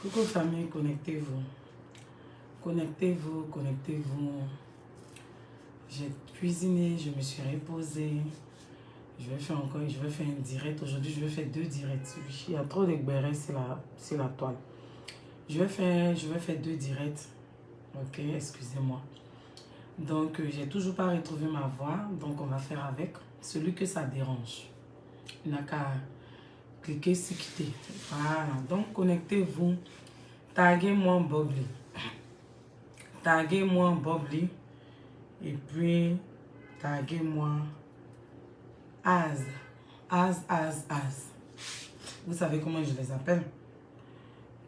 Coucou famille, connectez-vous. Connectez-vous, connectez-vous. J'ai cuisiné, je me suis reposée. Je vais faire un direct. Aujourd'hui, je vais faire 2 directs. Il y a trop de béret sur la toile. Je vais faire 2 directs. Ok, excusez-moi. Donc, j'ai toujours pas retrouvé ma voix. Donc, on va faire avec celui que ça dérange. Il n'a qu'à cliquer sur quitter. Voilà. Donc, connectez-vous. Taguez-moi Bobli. Taguez-moi Bobli. Et puis, taguez-moi Az. Az. Vous savez comment je les appelle?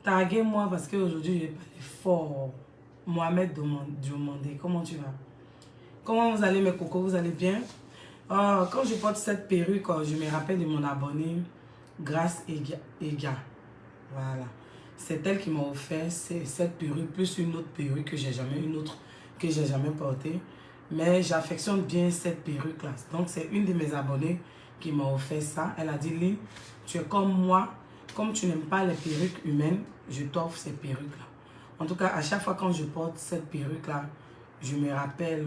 Taguez-moi parce qu'aujourd'hui, je vais parler fort. Mohamed Diomandé, comment tu vas? Comment vous allez mes cocos? Vous allez bien? Quand je porte cette perruque, je me rappelle de mon abonné, Grâce Ega. Voilà. C'est elle qui m'a offert cette perruque, plus une autre perruque que j'ai jamais portée. Mais j'affectionne bien cette perruque-là. Donc, c'est une de mes abonnées qui m'a offert ça. Elle a dit, Lynn, tu es comme moi. Comme tu n'aimes pas les perruques humaines, je t'offre ces perruques-là. En tout cas, à chaque fois quand je porte cette perruque-là, je me rappelle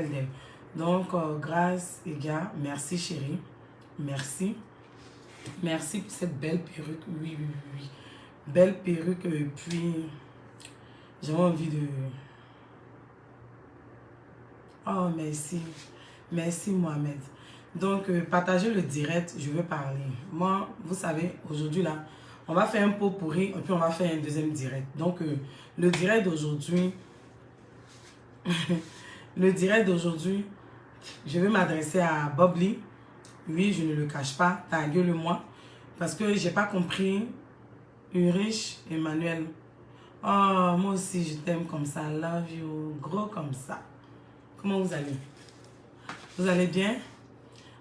d'elle. Donc, Grâce, les gars, merci chérie. Merci. Merci pour cette belle perruque. Oui. Belle perruque. Et puis, j'ai envie de... Oh, merci. Merci, Mohamed. Donc, partagez le direct, je veux parler. Moi, vous savez, aujourd'hui, là, on va faire un pot pourri et puis on va faire un deuxième direct. Donc, le direct d'aujourd'hui, je vais m'adresser à Bobli. Oui, je ne le cache pas, taguez-le-moi. Parce que j'ai pas compris. Ulrich Emmanuel. Oh, moi aussi, je t'aime comme ça. Love you. Gros comme ça. Comment vous allez? Vous allez bien?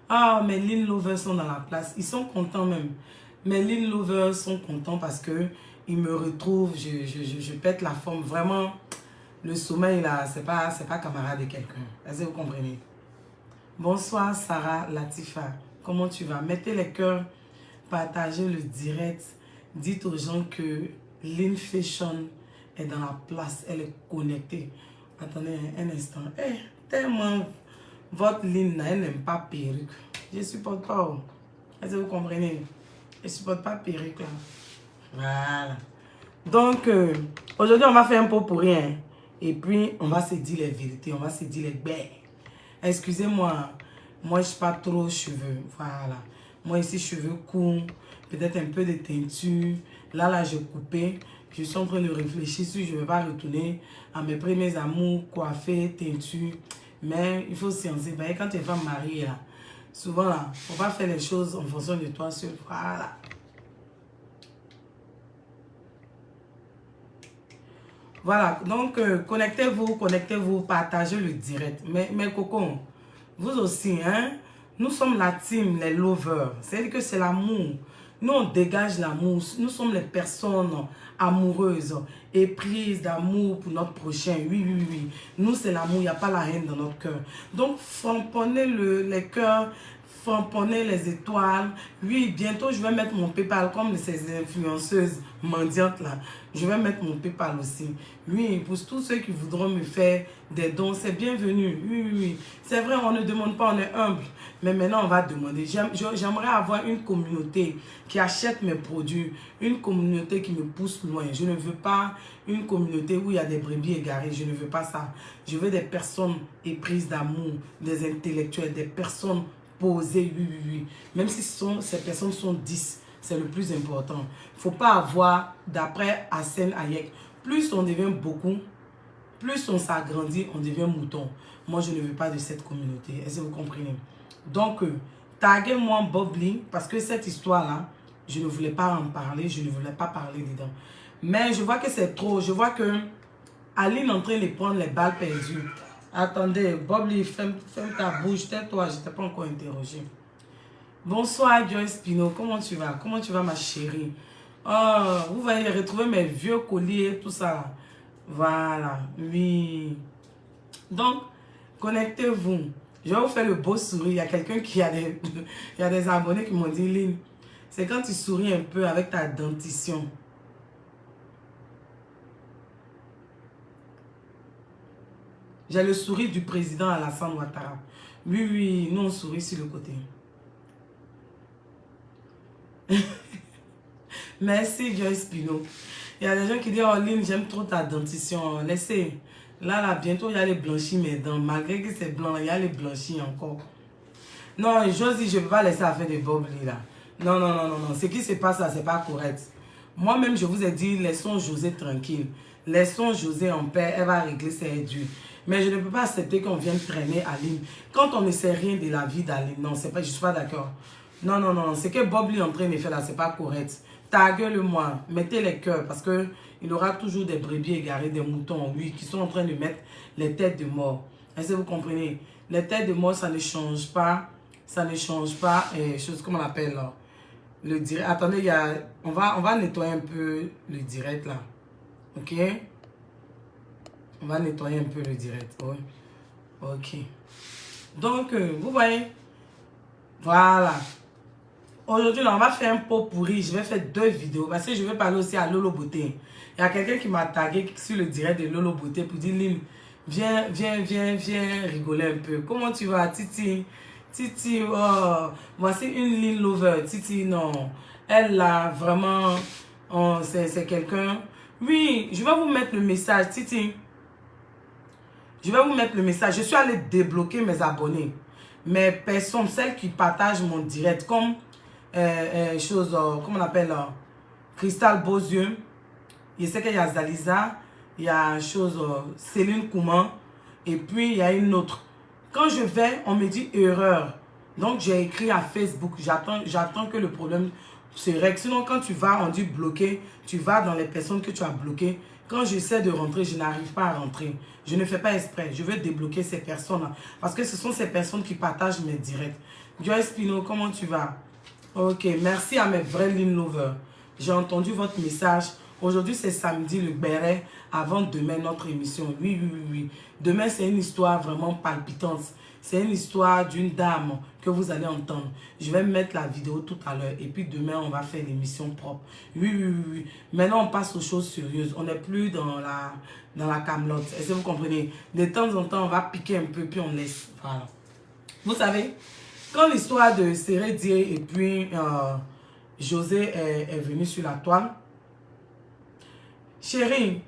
Ah, mes Lean Lovers sont dans la place. Ils sont contents même. Mes Lean Lovers sont contents parce que ils me retrouvent. Je pète la forme. Vraiment, le sommeil là, c'est pas camarade de quelqu'un. Est-ce que vous comprenez? Bonsoir Sarah Latifa. Comment tu vas? Mettez les cœurs. Partagez le direct. Dites aux gens que Lean Fashion est dans la place. Elle est connectée. Attendez un instant. Tellement... Votre Lynn, elle n'aime pas perruque. Je ne supporte pas. Est-ce que vous comprenez? Je ne supporte pas perruque là. Voilà. Donc, aujourd'hui, on va faire un pot pour rien. Et puis, on va se dire les vérités. On va se dire les bêtes. Excusez-moi. Moi, je ne suis pas trop cheveux. Voilà. Moi, ici, cheveux courts. Peut-être un peu de teinture. Là, j'ai coupé. Je suis en train de réfléchir si je ne vais pas retourner à mes premiers amours, coiffés, teinture. Mais il faut sciencer. Quand tu es femme mariée, là, souvent, il ne faut pas faire les choses en fonction de toi seul. Voilà. Voilà. Donc, connectez-vous, partagez le direct. Mais cocons, vous aussi, hein, nous sommes la team, les lovers. C'est-à-dire que c'est l'amour. Nous, on dégage l'amour. Nous sommes les personnes amoureuses, éprises d'amour pour notre prochain. Oui. Nous, c'est l'amour. Il n'y a pas la haine dans notre cœur. Donc, framponnez les cœurs, framponnez les étoiles. Oui, bientôt, je vais mettre mon PayPal comme ces influenceuses mendiantes là. Je vais mettre mon PayPal aussi. Oui, pour tous ceux qui voudront me faire des dons, c'est bienvenu. Oui. C'est vrai, on ne demande pas, on est humble. Mais maintenant, on va demander. J'aimerais avoir une communauté qui achète mes produits. Une communauté qui me pousse loin. Je ne veux pas une communauté où il y a des brebis égarées. Je ne veux pas ça. Je veux des personnes éprises d'amour, des intellectuels, des personnes posées. Oui. Même si ces personnes sont 10. C'est le plus important. Il ne faut pas avoir, d'après Hassan Hayek, plus on devient beaucoup, plus on s'agrandit, on devient mouton. Moi, je ne veux pas de cette communauté. Est-ce que vous comprenez? Donc, taguez-moi Bobli, parce que cette histoire-là, je ne voulais pas en parler, je ne voulais pas parler dedans. Mais je vois que c'est trop. Je vois que Aline est en train de prendre les balles perdues. Attendez, Bobli, ferme ta bouche, tais-toi, je ne t'ai pas encore interrogé. Bonsoir Joyce Pino, comment tu vas? Comment tu vas ma chérie? Oh, vous allez retrouver mes vieux colliers, tout ça. Voilà, oui. Donc, connectez-vous. Je vais vous faire le beau sourire. Il y a quelqu'un qui a des... Il y a des abonnés qui m'ont dit, Lynn, c'est quand tu souris un peu avec ta dentition. J'ai le sourire du président Alassane Ouattara. Oui, oui, nous on sourit sur le côté. Merci Joyce Pino. Il y a des gens qui disent en ligne, j'aime trop ta dentition. Laissez. Là, bientôt, il y a les blanchis mes dents. Malgré que c'est blanc, il y a les blanchis encore. Non, Josie, je ne peux pas laisser à faire des boblis là. Non, non, non, non, non. Ce qui se passe là, c'est pas correct. Moi-même, je vous ai dit, laissons José tranquille. Laissons José en paix. Elle va régler ses dûs. Mais je ne peux pas accepter qu'on vienne traîner Aline. Quand on ne sait rien de la vie d'Aline, non, c'est pas, je ne suis pas d'accord. Non, non, non. Ce que Bob est en train de faire là, c'est pas correct. Taguez-le-moi. Mettez les cœurs parce que il aura toujours des brebis égarés, des moutons, oui, qui sont en train de mettre les têtes de mort. Est-ce que vous comprenez? Les têtes de mort, ça ne change pas. Ça ne change pas. Chose comme on appelle là. Le direct. Attendez, il y a, on va nettoyer un peu le direct là. Ok? On va nettoyer un peu le direct. Oui. Ok. Donc, vous voyez? Voilà. Aujourd'hui, on va faire un pot pourri. Je vais faire 2 vidéos parce que je vais parler aussi à Lolo Beauté. Il y a quelqu'un qui m'a tagué sur le direct de Lolo Beauté pour dire, Lynn, viens rigoler un peu. Comment tu vas, Titi? Titi, oh, voici une Lynn Lover. Titi, non. Elle, là, vraiment, oh, c'est quelqu'un. Oui, je vais vous mettre le message, Titi. Je vais vous mettre le message. Je suis allée débloquer mes abonnés. Mes personnes, celles qui partagent mon direct, comme comment on appelle, Cristal Beauzieux. Je sais qu'il y a Zaliza, il y a Céline Kouman, et puis il y a une autre. Quand je vais, on me dit erreur. Donc j'ai écrit à Facebook, j'attends que le problème se règle. Sinon quand tu vas, on dit bloqué, tu vas dans les personnes que tu as bloquées. Quand j'essaie de rentrer, je n'arrive pas à rentrer. Je ne fais pas exprès. Je veux débloquer ces personnes-là. Parce que ce sont ces personnes qui partagent mes directs. Joyce Pino, comment tu vas? Ok, merci à mes vrais Lynn Lovers. J'ai entendu votre message. Aujourd'hui, c'est samedi, le béret, avant demain, notre émission. Oui, oui, oui, oui. Demain, c'est une histoire vraiment palpitante. C'est une histoire d'une dame que vous allez entendre. Je vais mettre la vidéo tout à l'heure. Et puis demain, on va faire l'émission propre. Oui, oui, oui, oui. Maintenant, on passe aux choses sérieuses. On n'est plus dans la camelote. Est-ce que vous comprenez? De temps en temps, on va piquer un peu, puis on laisse. Voilà. Vous savez, quand l'histoire de Sérédier et puis José est venu sur la toile, chérie,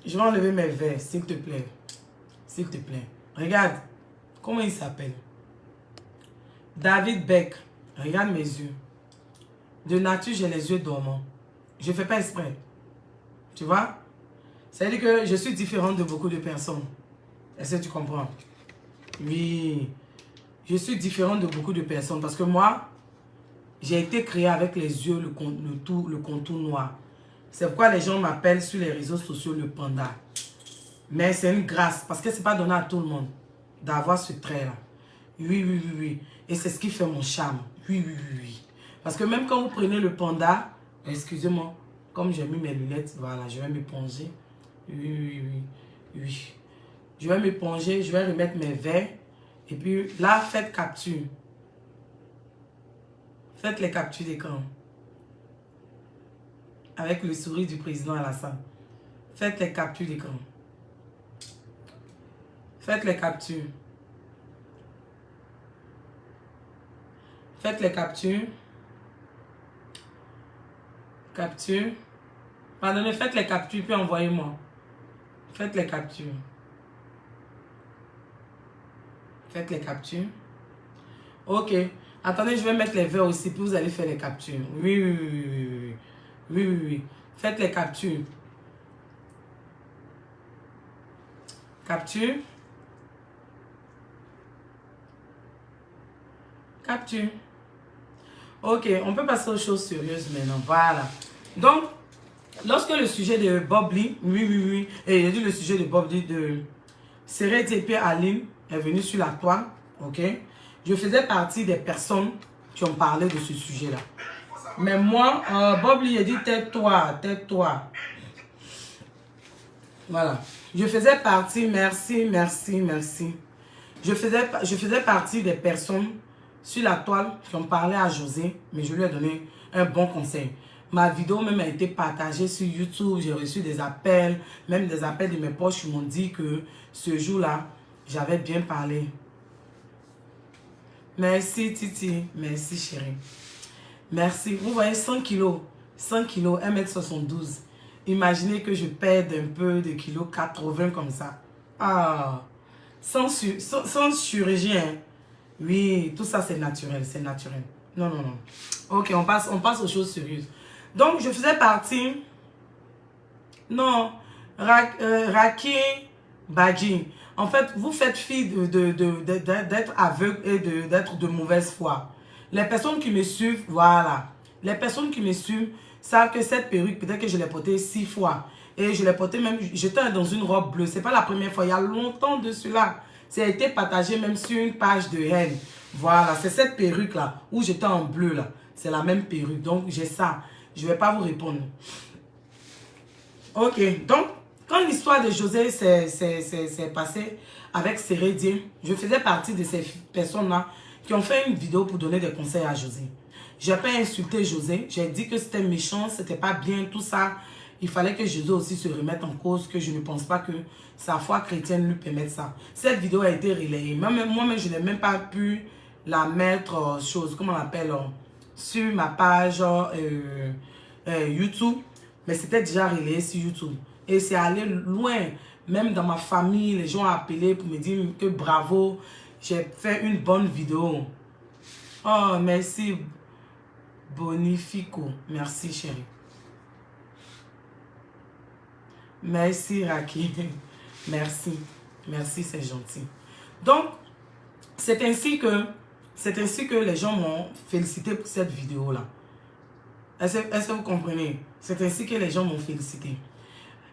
je vais enlever mes verres, s'il te plaît. S'il te plaît. Regarde. Comment il s'appelle? David Beck. Regarde mes yeux. De nature, j'ai les yeux dormants. Je ne fais pas exprès. Tu vois? C'est-à-dire que je suis différente de beaucoup de personnes. Est-ce que tu comprends? Oui. Je suis différente de beaucoup de personnes parce que moi, j'ai été créée avec les yeux, le contour noir. C'est pourquoi les gens m'appellent sur les réseaux sociaux le panda. Mais c'est une grâce parce que ce n'est pas donné à tout le monde d'avoir ce trait-là. Oui, oui, oui, oui. Et c'est ce qui fait mon charme. Oui, oui, oui, oui. Parce que même quand vous prenez le panda, excusez-moi, comme j'ai mis mes lunettes, voilà, je vais m'éponger. Oui, oui, oui, oui. Je vais m'éponger, je vais remettre mes verres. Et puis là, faites capture. Faites les captures d'écran. Avec le sourire du président Alassane. Faites les captures d'écran. Faites les captures. Faites les captures. Capture. Pardonnez, faites les captures puis envoyez-moi. Faites les captures. Faites les captures. Ok. Attendez, je vais mettre les verres aussi puis vous allez faire les captures. Oui, oui, oui, oui, oui. Oui, oui, oui. Faites les captures. Capture. Capture. Ok, on peut passer aux choses sérieuses maintenant. Voilà. Donc, lorsque le sujet de Bob Lee, oui, oui, oui, et j'ai dit le sujet de Bob Lee de Sérédier Aline est venu sur la toile, ok, je faisais partie des personnes qui ont parlé de ce sujet-là. Mais moi, Bob Lee a dit tais-toi, tais-toi. Voilà. Je faisais partie, merci, merci, merci. Je faisais partie des personnes sur la toile qui ont parlé à José, mais je lui ai donné un bon conseil. Ma vidéo même a été partagée sur YouTube, j'ai reçu des appels, même des appels de mes proches qui m'ont dit que ce jour-là, J'avais bien parlé. Merci, Titi. Merci, chérie. Merci. Vous voyez, 100 kilos. 100 kilos, 1m72. Imaginez que je perde un peu de kilos, 80 comme ça. Ah, sans chirurgien. Oui, tout ça, c'est naturel. C'est naturel. Non, non, non. Ok, on passe aux choses sérieuses. Donc, je faisais partie... Non, Raki Badji. En fait, vous faites fi d'être aveugle et d'être de mauvaise foi. Les personnes qui me suivent, voilà. Les personnes qui me suivent savent que cette perruque, peut-être que je l'ai portée 6 fois. Et je l'ai portée même, j'étais dans une robe bleue. C'est pas la première fois, il y a longtemps de cela. Ça a été partagé même sur une page de haine. Voilà, c'est cette perruque-là, où j'étais en bleu là. C'est la même perruque, donc j'ai ça. Je ne vais pas vous répondre. Ok, donc, quand l'histoire de José s'est passée avec Sérédier, je faisais partie de ces personnes-là qui ont fait une vidéo pour donner des conseils à José. Je n'ai pas insulté José, j'ai dit que c'était méchant, c'était pas bien, tout ça. Il fallait que José aussi se remette en cause, que je ne pense pas que sa foi chrétienne lui permette ça. Cette vidéo a été relayée. Moi-même, je n'ai même pas pu la mettre, comment on l'appelle, sur ma page YouTube. Mais c'était déjà relayé sur YouTube. Et c'est allé loin. Même dans ma famille, les gens ont appelé pour me dire que bravo, j'ai fait une bonne vidéo. Oh, merci Bonifico. Merci chérie. Merci Raki. Merci. Merci, c'est gentil. Donc, c'est ainsi que les gens m'ont félicité pour cette vidéo-là. Est-ce que vous comprenez? C'est ainsi que les gens m'ont félicité.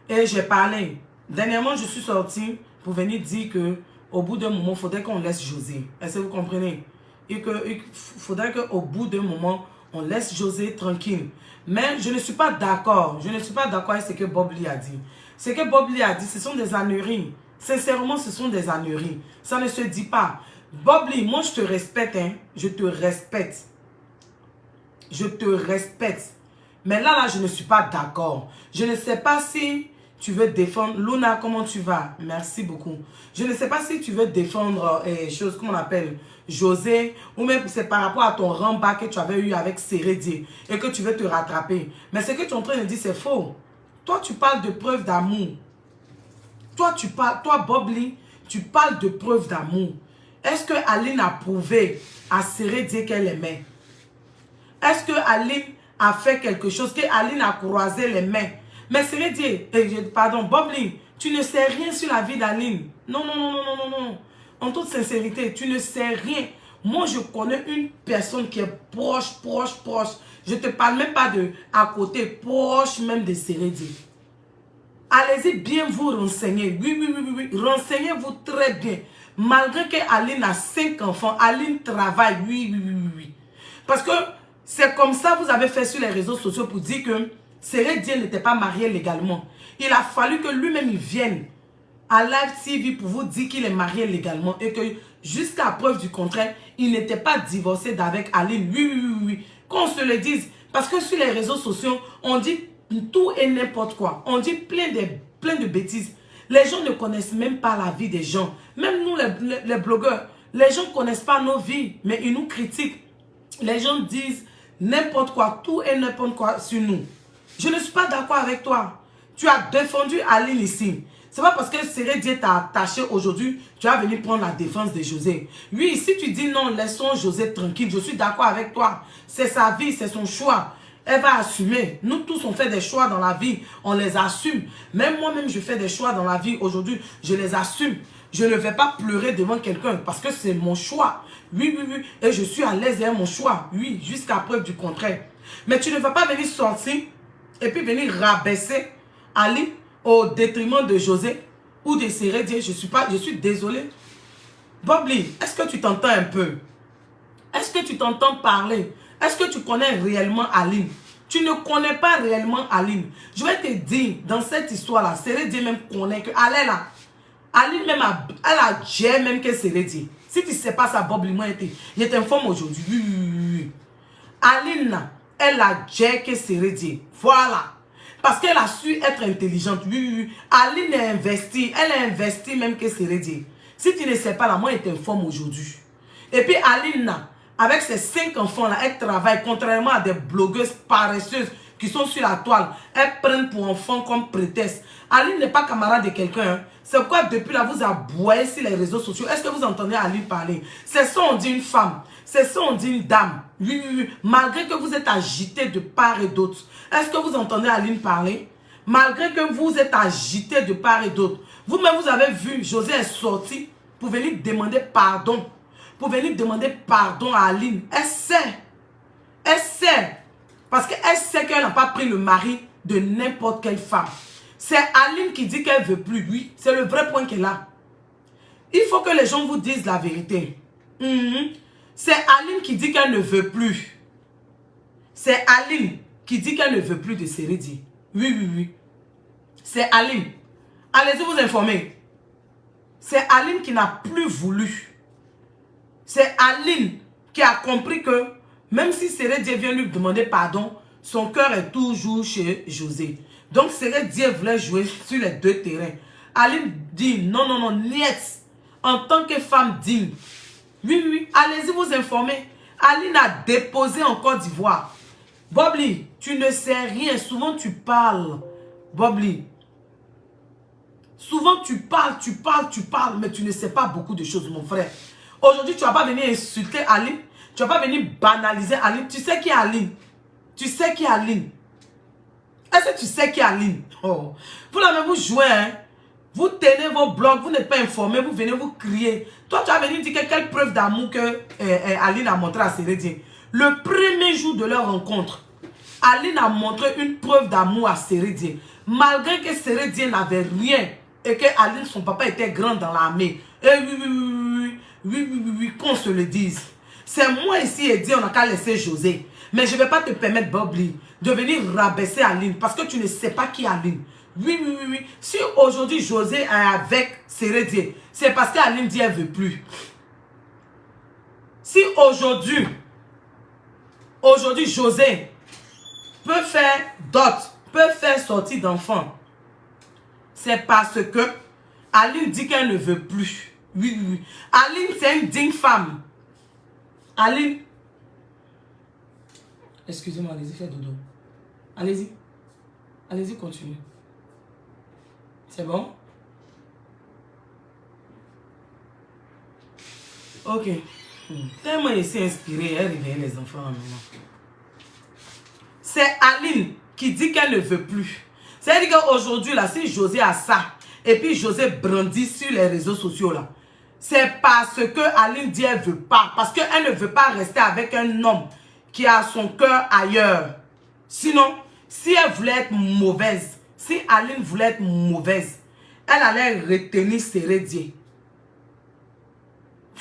Et j'ai parlé. Dernièrement, je suis sortie pour venir dire que au bout d'un moment, il faudrait qu'on laisse José. Est-ce que vous comprenez? Il faudrait qu'au bout d'un moment, on laisse José tranquille. Mais je ne suis pas d'accord. Je ne suis pas d'accord avec ce que Bob Lee a dit. Ce que Bob Lee a dit, ce sont des âneries. Sincèrement, ce sont des âneries. Ça ne se dit pas. Bob Lee, moi, je te respecte. Hein? Je te respecte. Je te respecte. Mais là, je ne suis pas d'accord. Je ne sais pas si tu veux défendre... Luna, comment tu vas? Merci beaucoup. Je ne sais pas si tu veux défendre choses, comment on appelle, José, ou même c'est par rapport à ton rembat que tu avais eu avec Sérédier et que tu veux te rattraper. Mais ce que tu es en train de dire, c'est faux. Toi, tu parles de preuves d'amour. Toi, Bob Lee, tu parles de preuves d'amour. Est-ce que Aline a prouvé à Sérédier qu'elle aimait? Est-ce que Aline a fait quelque chose, que Aline a croisé les mains? Mais Sérédier, pardon, Bob Lee, tu ne sais rien sur la vie d'Aline. Non, non, non, non, non, non, non. En toute sincérité, tu ne sais rien. Moi, je connais une personne qui est proche. Je ne te parle même pas de à côté, proche même de Sérédier. Allez-y bien vous renseigner. Oui. Renseignez-vous très bien. Malgré que Aline a 5 enfants, Aline travaille. Oui. Parce que c'est comme ça vous avez fait sur les réseaux sociaux pour dire que Sérédier n'était pas marié légalement. Il a fallu que lui-même il vienne à Live TV pour vous dire qu'il est marié légalement et que jusqu'à preuve du contraire, il n'était pas divorcé d'avec Aline. Oui. Qu'on se le dise. Parce que sur les réseaux sociaux, on dit tout et n'importe quoi. On dit plein de bêtises. Les gens ne connaissent même pas la vie des gens. Même nous, les blogueurs, les gens ne connaissent pas nos vies, mais ils nous critiquent. Les gens disent n'importe quoi, tout et n'importe quoi sur nous. Je ne suis pas d'accord avec toi. Tu as défendu Aline ici. C'est pas parce que Sérédier t'a attaché aujourd'hui, tu vas venir prendre la défense de José. Oui, si tu dis non, laissons José tranquille, je suis d'accord avec toi. C'est sa vie, c'est son choix. Elle va assumer. Nous tous, on fait des choix dans la vie, on les assume. Même moi-même, je fais des choix dans la vie aujourd'hui, je les assume. Je ne vais pas pleurer devant quelqu'un parce que c'est mon choix. Oui. Et je suis à l'aise avec mon choix. Oui, jusqu'à preuve du contraire. Mais tu ne vas pas venir sortir et puis venir rabaisser Ali au détriment de José ou de Sérédier. Je suis désolé. Bob Lee, est-ce que tu t'entends un peu? Est-ce que tu t'entends parler? Est-ce que tu connais réellement Aline? Tu ne connais pas réellement Aline. Je vais te dire, dans cette histoire-là, Sérédier même connaît que Aline même elle a géré même que Sérédier. Si tu ne sais pas ça, Bob Lee, moi, je t'informe aujourd'hui. Oui. Aline, elle a géré que Sérédier. Voilà. Parce qu'elle a su être intelligente. Oui. Aline a investi. Elle a investi même que Sérédier. Si tu ne sais pas, la maman t'informe aujourd'hui. Et puis Aline, avec ses 5 enfants-là, elle travaille, contrairement à des blogueuses paresseuses qui sont sur la toile. Elles prennent pour enfants comme prétexte. Aline n'est pas camarade de quelqu'un. Hein. C'est pourquoi depuis là, vous aboyez sur les réseaux sociaux. Est-ce que vous entendez Aline parler? C'est ça on dit une femme. C'est ça on dit une dame. Oui, oui, oui. Malgré que vous êtes agité de part et d'autre. Est-ce que vous entendez Aline parler? Malgré que vous êtes agité de part et d'autre. Vous-même, vous avez vu, José est sorti pour venir demander pardon. Pour venir demander pardon à Aline. Elle sait. Elle sait. Parce qu'elle sait qu'elle n'a pas pris le mari de n'importe quelle femme. C'est Aline qui dit qu'elle ne veut plus. Oui, c'est le vrai point qu'elle a. Il faut que les gens vous disent la vérité. C'est Aline qui dit qu'elle ne veut plus. C'est Aline qui dit qu'elle ne veut plus de Sérédier. Oui, oui, oui. C'est Aline. Allez-y vous informer. C'est Aline qui n'a plus voulu. C'est Aline qui a compris que même si Sérédier vient lui demander pardon, son cœur est toujours chez José. Donc Sérédier voulait jouer sur les deux terrains. Aline dit non, non, non, niet. En tant que femme digne. Oui, oui, allez-y vous informer. Aline a déposé en Côte d'Ivoire. Bobli, tu ne sais rien. Souvent tu parles. Bobli. Souvent tu parles, mais tu ne sais pas beaucoup de choses, mon frère. Aujourd'hui, tu ne vas pas venir insulter Aline. Tu ne vas pas venir banaliser Aline. Tu sais qui est Aline? Tu sais qui est Aline? Est-ce que tu sais qui est Aline? Oh. Vous là même vous jouez, hein? Vous tenez vos blogs, vous n'êtes pas informés, vous venez vous crier. Toi, tu vas venir dire quelle preuve d'amour que Aline a montré à Sérédier. Le premier jour de leur rencontre, Aline a montré une preuve d'amour à Sérédier. Malgré que Sérédier n'avait rien et que Aline, son papa, était grand dans l'armée. Et oui, qu'on se le dise. C'est moi ici et dit, on n'a qu'à laisser José. Mais je ne vais pas te permettre, Bobli, de venir rabaisser Aline parce que tu ne sais pas qui est Aline. Oui. Si aujourd'hui José est avec Sérédier, c'est parce qu'Aline dit qu'elle ne veut plus. Si aujourd'hui José peut faire dot, peut faire sortie d'enfant, c'est parce que Aline dit qu'elle ne veut plus. Oui. Aline, c'est une digne femme. Aline. Excusez-moi, allez-y, faites dodo. Allez-y. Allez-y, continuez. C'est bon? Ok. Tellement ici inspiré, elle réveille les enfants en moment. C'est Aline qui dit qu'elle ne veut plus. C'est-à-dire qu'aujourd'hui, là, si José a ça, et puis José brandit sur les réseaux sociaux, là, c'est parce que Aline dit qu'elle ne veut pas. Parce qu'elle ne veut pas rester avec un homme qui a son cœur ailleurs. Sinon, si elle voulait être mauvaise, si Aline voulait être mauvaise, elle allait retenir Sérédier.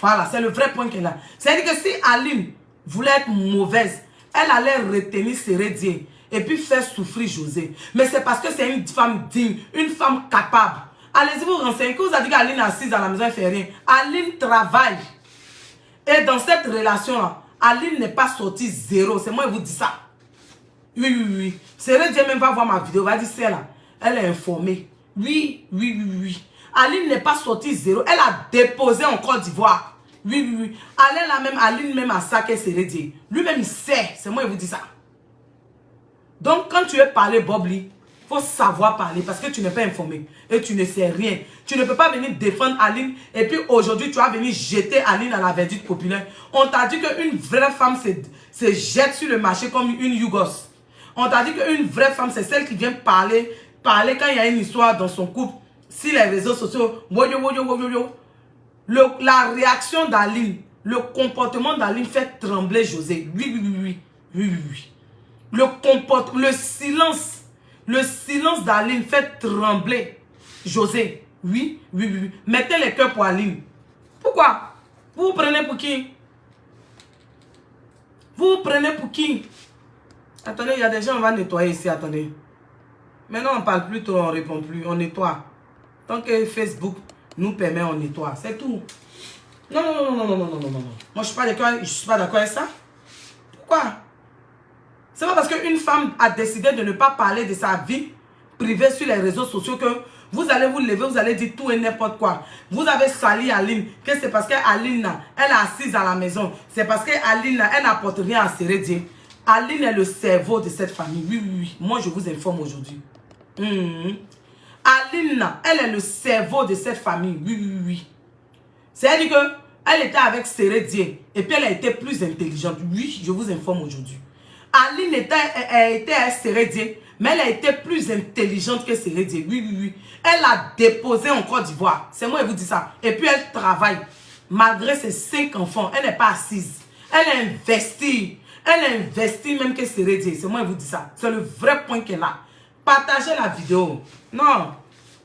Voilà, c'est le vrai point qu'elle a. C'est-à-dire que si Aline voulait être mauvaise, elle allait retenir Sérédier et puis faire souffrir José. Mais c'est parce que c'est une femme digne, une femme capable. Allez-y vous renseigner. Qui vous a dit qu'Aline est assise à la maison, elle ne fait rien? Aline travaille. Et dans cette relation-là, Aline n'est pas sortie zéro. C'est moi qui vous dis ça. Oui. Sérédier même va voir ma vidéo. Va dire celle-là. Elle est informée. Oui. Aline n'est pas sortie zéro. Elle a déposé en Côte d'Ivoire. Oui. Aline même a saqué Sérédier. Lui-même il sait. C'est moi qui vous dis ça. Donc quand tu veux parler Bobli, il faut savoir parler parce que tu n'es pas informé. Et tu ne sais rien. Tu ne peux pas venir défendre Aline. Et puis aujourd'hui tu vas venir jeter Aline à la verdicte populaire. On t'a dit qu'une vraie femme se jette sur le marché comme une Yougos. On t'a dit qu'une vraie femme c'est celle qui vient parler quand il y a une histoire dans son couple. Si les réseaux sociaux, la réaction d'Aline, le comportement d'Aline fait trembler José. Oui. Le silence d'Aline fait trembler José. Oui. Mettez les cœurs pour Aline. Pourquoi? Vous prenez pour qui? Vous prenez pour qui? Attendez, il y a des gens, on va nettoyer ici, attendez. Maintenant, on ne parle plus trop, on ne répond plus, on nettoie. Tant que Facebook nous permet, on nettoie. C'est tout. Non. Moi, je ne suis pas d'accord avec ça. Pourquoi? C'est pas parce qu'une femme a décidé de ne pas parler de sa vie privée sur les réseaux sociaux que Vous allez vous lever, vous allez dire tout et n'importe quoi. Vous avez sali Aline, que c'est parce qu'Aline, elle est assise à la maison. C'est parce qu'Aline, elle n'apporte rien à Sérédier. Aline est le cerveau de cette famille. Oui, oui, oui. Moi, je vous informe aujourd'hui. Aline, elle est le cerveau de cette famille. Oui, oui, oui. C'est-à-dire qu'elle était avec Sérédier. Et puis, elle a été plus intelligente. Oui, je vous informe aujourd'hui. Aline était à Sérédier. Mais elle a été plus intelligente que Sérédier. Oui, oui, oui. Elle a déposé en Côte d'Ivoire. C'est moi qui vous dis ça. Et puis, elle travaille. Malgré ses 5 enfants, elle n'est pas assise. Elle investit. Elle investit même que Sérédier. C'est moi qui vous dis ça. C'est le vrai point qu'elle a. Partagez la vidéo. Non.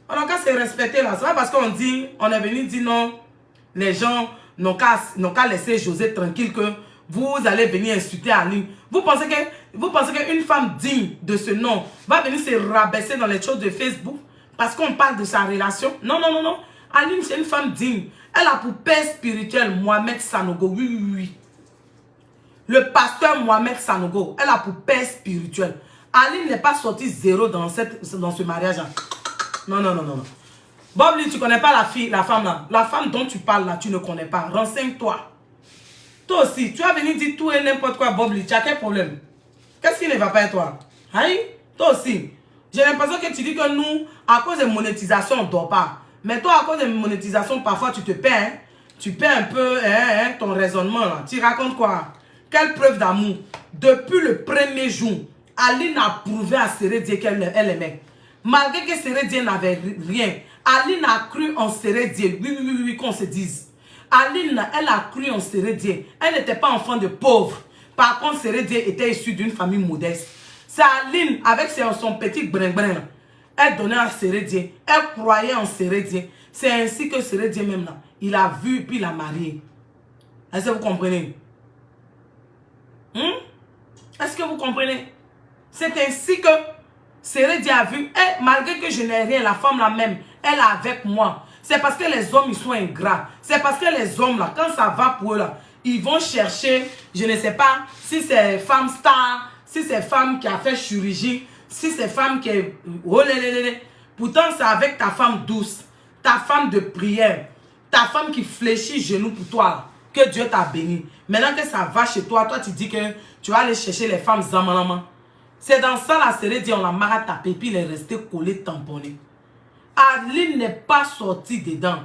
On n'a qu'à se respecter là. C'est pas parce qu'on dit, on est venu dire non. Les gens n'ont qu'à laisser José tranquille que vous allez venir insulter Aline. Vous pensez qu'une femme digne de ce nom va venir se rabaisser dans les choses de Facebook parce qu'on parle de sa relation? Non, non, non, non. Aline, c'est une femme digne. Elle a pour père spirituel Mohamed Sanogo. Oui, oui, oui. Le pasteur Mohamed Sanogo, elle a pour père spirituel. Aline n'est pas sortie zéro dans ce mariage. Non, non, non, non, non. Bobli, tu ne connais pas la femme là. La femme dont tu parles là, tu ne connais pas. Renseigne-toi. Toi aussi, tu vas venir dire tout et n'importe quoi, Bobli. Tu as quel problème? Qu'est-ce qui ne va pas avec toi? Aïe, toi aussi. J'ai l'impression que tu dis que nous, à cause de monétisation, on ne dort pas. Mais toi, à cause de monétisation, parfois tu te perds. Hein? Tu perds un peu ton raisonnement là. Tu racontes quoi? Quelle preuve d'amour? Depuis le premier jour, Aline a prouvé à Sérédier qu'elle aimait. Malgré que Sérédier n'avait rien, Aline a cru en Sérédier. Oui, oui, oui, oui, qu'on se dise. Aline, elle a cru en Sérédier. Elle n'était pas enfant de pauvre. Par contre, Sérédier était issu d'une famille modeste. C'est Aline, avec son petit brin-brin, elle donnait à Sérédier. Elle croyait en Sérédier. C'est ainsi que Sérédier même là, il a vu puis il a marié. Est-ce que vous comprenez? Est-ce que vous comprenez? C'est ainsi que Sérédier a vu, et malgré que je n'ai rien, la femme là même, elle est avec moi. C'est parce que les hommes, ils sont ingrats. C'est parce que les hommes là, quand ça va pour eux là, ils vont chercher, je ne sais pas, si c'est femme star, si c'est femme qui a fait chirurgie, si c'est femme qui est... Oh, pourtant, c'est avec ta femme douce, ta femme de prière, ta femme qui fléchit genoux pour toi, que Dieu t'a béni. Maintenant que ça va chez toi, toi tu dis que tu vas aller chercher les femmes zamanama. C'est dans ça la Sérédier, on l'a marre tapé, puis il est resté collé, tamponné. Aline n'est pas sortie dedans.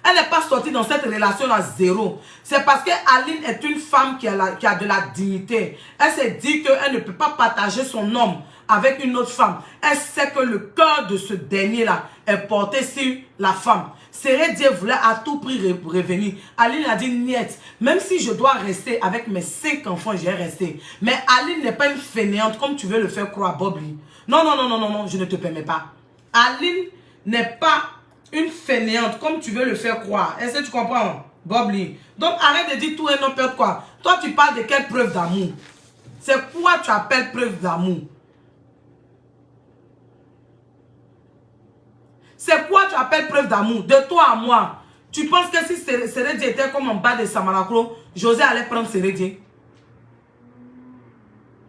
Elle n'est pas sortie dans cette relation-là zéro. C'est parce que Aline est une femme qui a de la dignité. Elle s'est dit qu'elle ne peut pas partager son homme avec une autre femme. Elle sait que le cœur de ce dernier-là est porté sur la femme. Sérédier voulait à tout prix revenir. Aline a dit, niet, même si je dois rester avec mes 5 enfants, je vais rester. Mais Aline n'est pas une fainéante comme tu veux le faire croire, Bobli. Non, non, non, non, non, non, je ne te permets pas. Aline n'est pas une fainéante comme tu veux le faire croire. Est-ce que tu comprends, Bobli? Donc arrête de dire tout et n'importe quoi. Toi, tu parles de quelle preuve d'amour? C'est quoi tu appelles preuve d'amour? C'est quoi tu appelles preuve d'amour? De toi à moi. Tu penses que si Sérédier était comme en bas de Samanakro, José allait prendre Sérédier?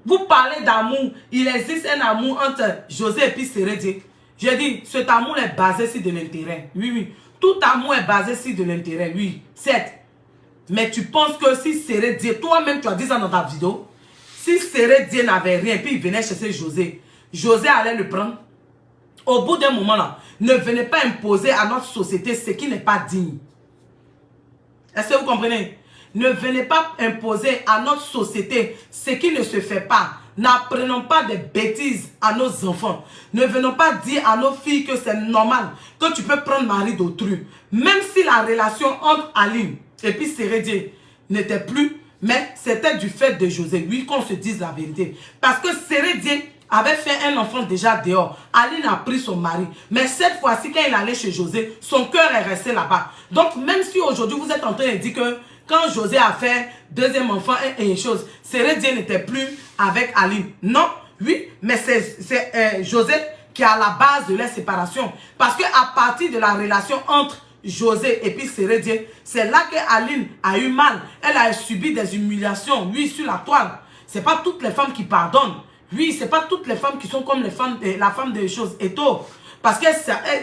Vous parlez d'amour. Il existe un amour entre José et puis Sérédier. Je dis, cet amour est basé sur de l'intérêt. Oui, oui. Tout amour est basé sur de l'intérêt. Oui, certes. Mais tu penses que si Sérédier, toi-même tu as dit ça dans ta vidéo, si Sérédier n'avait rien, puis il venait chercher José, José allait le prendre. Au bout d'un moment là, ne venez pas imposer à notre société ce qui n'est pas digne. Est-ce que vous comprenez? Ne venez pas imposer à notre société ce qui ne se fait pas. N'apprenons pas des bêtises à nos enfants. Ne venons pas dire à nos filles que c'est normal que tu peux prendre mari d'autrui. Même si la relation entre Aline et puis Sérédier n'était plus, mais c'était du fait de José. Oui, qu'on se dise la vérité. Parce que Sérédier avait fait un enfant déjà dehors. Aline a pris son mari. Mais cette fois-ci, quand il allait chez José, son cœur est resté là-bas. Donc, même si aujourd'hui, vous êtes en train de dire que quand José a fait deuxième enfant et une chose, Sérédier n'était plus avec Aline. Non, oui, mais c'est José qui est à la base de la séparation. Parce qu'à partir de la relation entre José et puis Sérédier, c'est là que Aline a eu mal. Elle a subi des humiliations, oui, sur la toile. Ce n'est pas toutes les femmes qui pardonnent. Oui, ce n'est pas toutes les femmes qui sont comme la femme des choses. Et tout. Parce que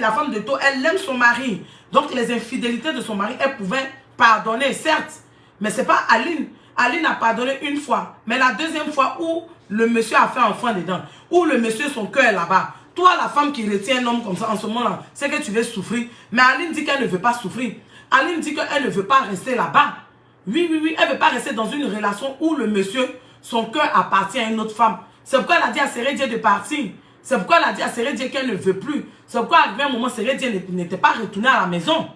la femme de taux, elle aime son mari. Donc, les infidélités de son mari, elle pouvait pardonner, certes. Mais ce n'est pas Aline. Aline a pardonné une fois. Mais la deuxième fois où le monsieur a fait enfant dedans, où le monsieur, son cœur est là-bas. Toi, la femme qui retient un homme comme ça, en ce moment-là, c'est que tu veux souffrir. Mais Aline dit qu'elle ne veut pas souffrir. Aline dit qu'elle ne veut pas rester là-bas. Oui, oui, oui. Elle ne veut pas rester dans une relation où le monsieur, son cœur appartient à une autre femme. C'est pourquoi elle a dit à Sérédier de partir. C'est pourquoi elle a dit à Sérédier qu'elle ne veut plus. C'est pourquoi, arrivé un moment, Sérédier n'était pas retourné à la maison.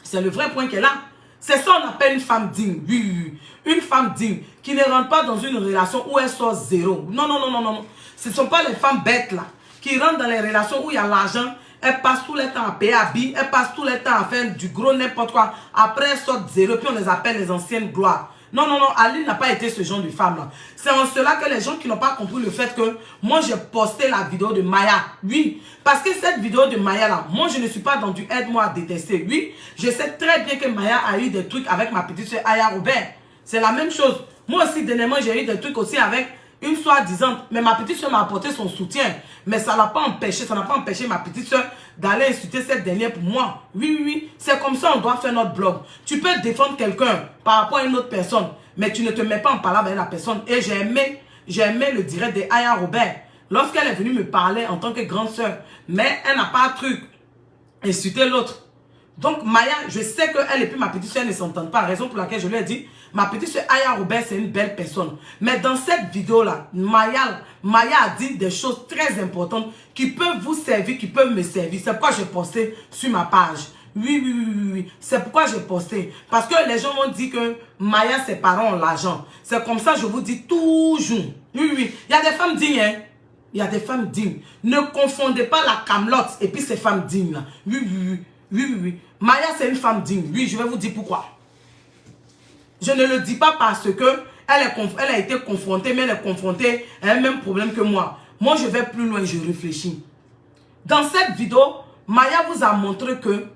C'est le vrai point qu'elle a. C'est ça qu'on appelle une femme digne. Oui, oui, oui. Une femme digne qui ne rentre pas dans une relation où elle sort zéro. Non, non, non, non, non. Ce ne sont pas les femmes bêtes là qui rentrent dans les relations où il y a l'argent. Elles passent tout le temps à payer à billes. Elles passent tout le temps à faire du gros n'importe quoi. Après, elles sortent zéro. Puis on les appelle les anciennes gloires. Non, non, non. Aline n'a pas été ce genre de femme là. C'est en cela que les gens qui n'ont pas compris le fait que moi j'ai posté la vidéo de Maya. Oui. Parce que cette vidéo de Maya là, moi je ne suis pas dans du aide-moi à détester. Oui. Je sais très bien que Maya a eu des trucs avec ma petite soeur Aya Robert. C'est la même chose. Moi aussi, dernièrement, j'ai eu des trucs aussi avec une soi-disant. Mais ma petite soeur m'a apporté son soutien. Mais ça n'a pas empêché, ma petite soeur d'aller insulter cette dernière pour moi. Oui, oui, oui. C'est comme ça on doit faire notre blog. Tu peux défendre quelqu'un par rapport à une autre personne, mais tu ne te mets pas en parlant avec la personne. Et j'ai aimé le direct de Aya Robert. Lorsqu'elle est venue me parler en tant que grande soeur, mais elle n'a pas un truc insulter l'autre. Donc Maya, je sais qu'elle et puis ma petite soeur ne s'entendent pas. Raison pour laquelle je lui ai dit, ma petite soeur Aya Robert, c'est une belle personne. Mais dans cette vidéo-là, Maya a dit des choses très importantes qui peuvent vous servir, qui peuvent me servir. C'est pourquoi j'ai posté sur ma page. Oui, oui, oui, oui, oui. C'est pourquoi j'ai posté. Parce que les gens m'ont dit que Maya, ses parents ont l'argent. C'est comme ça, je vous dis toujours. Oui, oui. Il y a des femmes dignes, hein. Il y a des femmes dignes. Ne confondez pas la camelote et puis ces femmes dignes là. Oui, oui, oui. Oui, oui, oui. Maya, c'est une femme digne. Oui, je vais vous dire pourquoi. Je ne le dis pas parce que elle a été confrontée, mais elle est confrontée à un même problème que moi. Moi, je vais plus loin, je réfléchis. Dans cette vidéo, Maya vous a montré que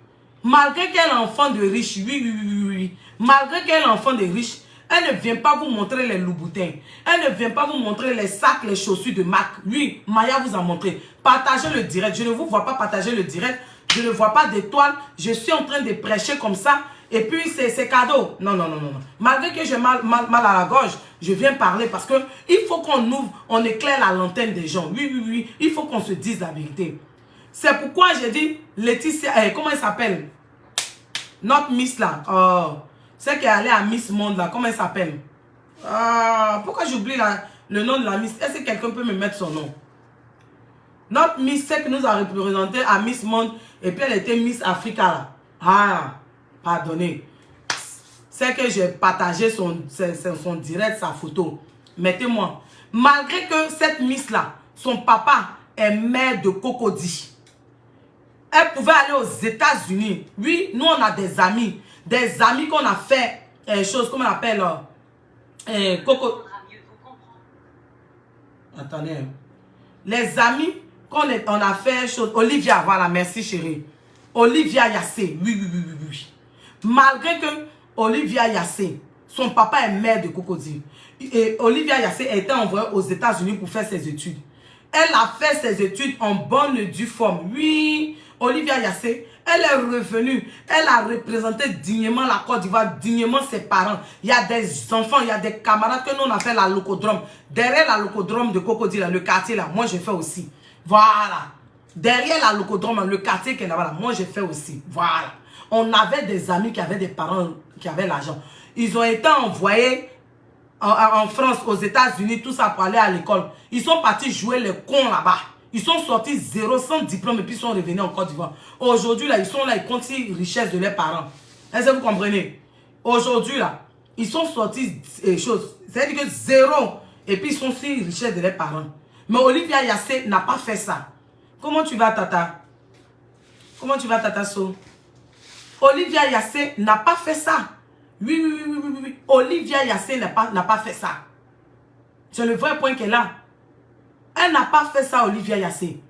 malgré qu'elle est enfant de riche, oui, oui, oui, oui, malgré qu'elle est enfant de riche, elle ne vient pas vous montrer les loups-boutins. Elle ne vient pas vous montrer les sacs, les chaussures de marque. Oui, Maya vous a montré. Partagez le direct. Je ne vous vois pas partager le direct. Je ne vois pas d'étoiles. Je suis en train de prêcher comme ça. Et puis, c'est cadeau. Non, non, non, non. Malgré que j'ai mal à la gorge, je viens parler parce que il faut qu'on ouvre, on éclaire la lanterne des gens. Oui, oui, oui. Il faut qu'on se dise la vérité. C'est pourquoi j'ai dit, Laetitia, comment elle s'appelle? Notre Miss là. Celle qui est allée à Miss Monde là. Comment elle s'appelle? Pourquoi j'oublie le nom de la Miss? Est-ce que quelqu'un peut me mettre son nom? Notre Miss, celle qui nous a représenté à Miss Monde. Et puis elle était Miss Africa là. Pardonnez. C'est que j'ai partagé son direct, sa photo. Mettez-moi. Malgré que cette Miss là, son papa est maire de Cocody. Elle pouvait aller aux États-Unis. Oui, nous on a des amis qu'on a fait chose, comment on appelle Coco. Attendez. Les amis on a fait chose. Olivia, voilà, merci chérie. Olivia Yassé, oui, oui, oui, oui, oui. Malgré que Olivia Yassé, son papa est maire de Cocody. Et Olivia Yassé a été envoyée aux États-Unis pour faire ses études. Elle a fait ses études en bonne et due forme. Oui, Olivia Yassé, elle est revenue. Elle a représenté dignement la Côte d'Ivoire, dignement ses parents. Il y a des enfants, il y a des camarades que nous on a fait la locodrome. Derrière la locodrome de Cocody, là, le quartier là, moi j'ai fait aussi. Voilà. Derrière la locodrome, le quartier qui est là-bas, moi j'ai fait aussi. Voilà. On avait des amis qui avaient des parents qui avaient l'argent. Ils ont été envoyés en France, aux États-Unis, tout ça pour aller à l'école. Ils sont partis jouer les cons là-bas. Ils sont sortis zéro, sans diplôme et puis ils sont revenus en Côte d'Ivoire. Aujourd'hui, là, ils sont là, ils comptent les richesses de leurs parents. Est-ce que vous comprenez? Aujourd'hui, là, ils sont sortis choses. C'est-à-dire que zéro. Et puis ils sont sur les richesses de leurs parents. Mais Olivia Yassé n'a pas fait ça. Comment tu vas, Tata? Comment tu vas, Tata So? Olivia Yassé n'a pas fait ça. Oui, oui, oui, oui, oui. Olivia Yassé n'a pas fait ça. C'est le vrai point qu'elle a. Elle n'a pas fait ça, Olivia Yassé.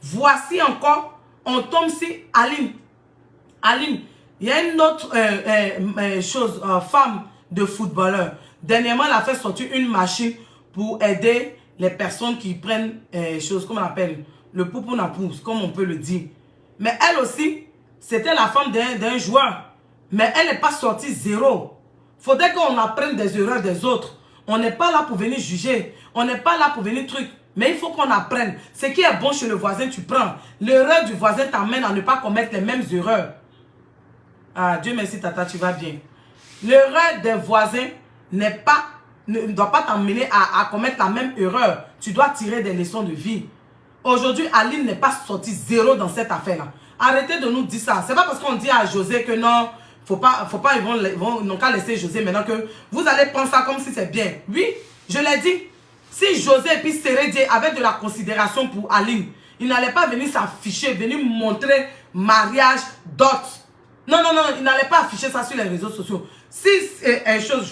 Voici encore, on tombe sur Aline. Aline, il y a une autre chose, femme de footballeur. Dernièrement, elle a fait sortir une machine pour aider les personnes qui prennent, comment on appelle, le poupou n'a pousse, comme on peut le dire. Mais elle aussi, c'était la femme d'un joueur. Mais elle n'est pas sortie zéro. Faudrait qu'on apprenne des erreurs des autres. On n'est pas là pour venir juger. On n'est pas là pour venir truc. Mais il faut qu'on apprenne. Ce qui est bon chez le voisin, tu prends. L'erreur du voisin t'amène à ne pas commettre les mêmes erreurs. Ah, Dieu merci, Tata, tu vas bien. L'erreur des voisins ne doit pas t'amener à commettre la même erreur. Tu dois tirer des leçons de vie. Aujourd'hui, Aline n'est pas sortie zéro dans cette affaire-là. Arrêtez de nous dire ça. C'est pas parce qu'on dit à José que non, faut pas, ils n'ont qu'à laisser José maintenant que vous allez prendre ça comme si c'est bien. Oui, je l'ai dit. Si José et puis Sérédié avaient de la considération pour Aline, il n'allait pas venir s'afficher, venir montrer mariage, dot. Non, non, non, il n'allait pas afficher ça sur les réseaux sociaux. Si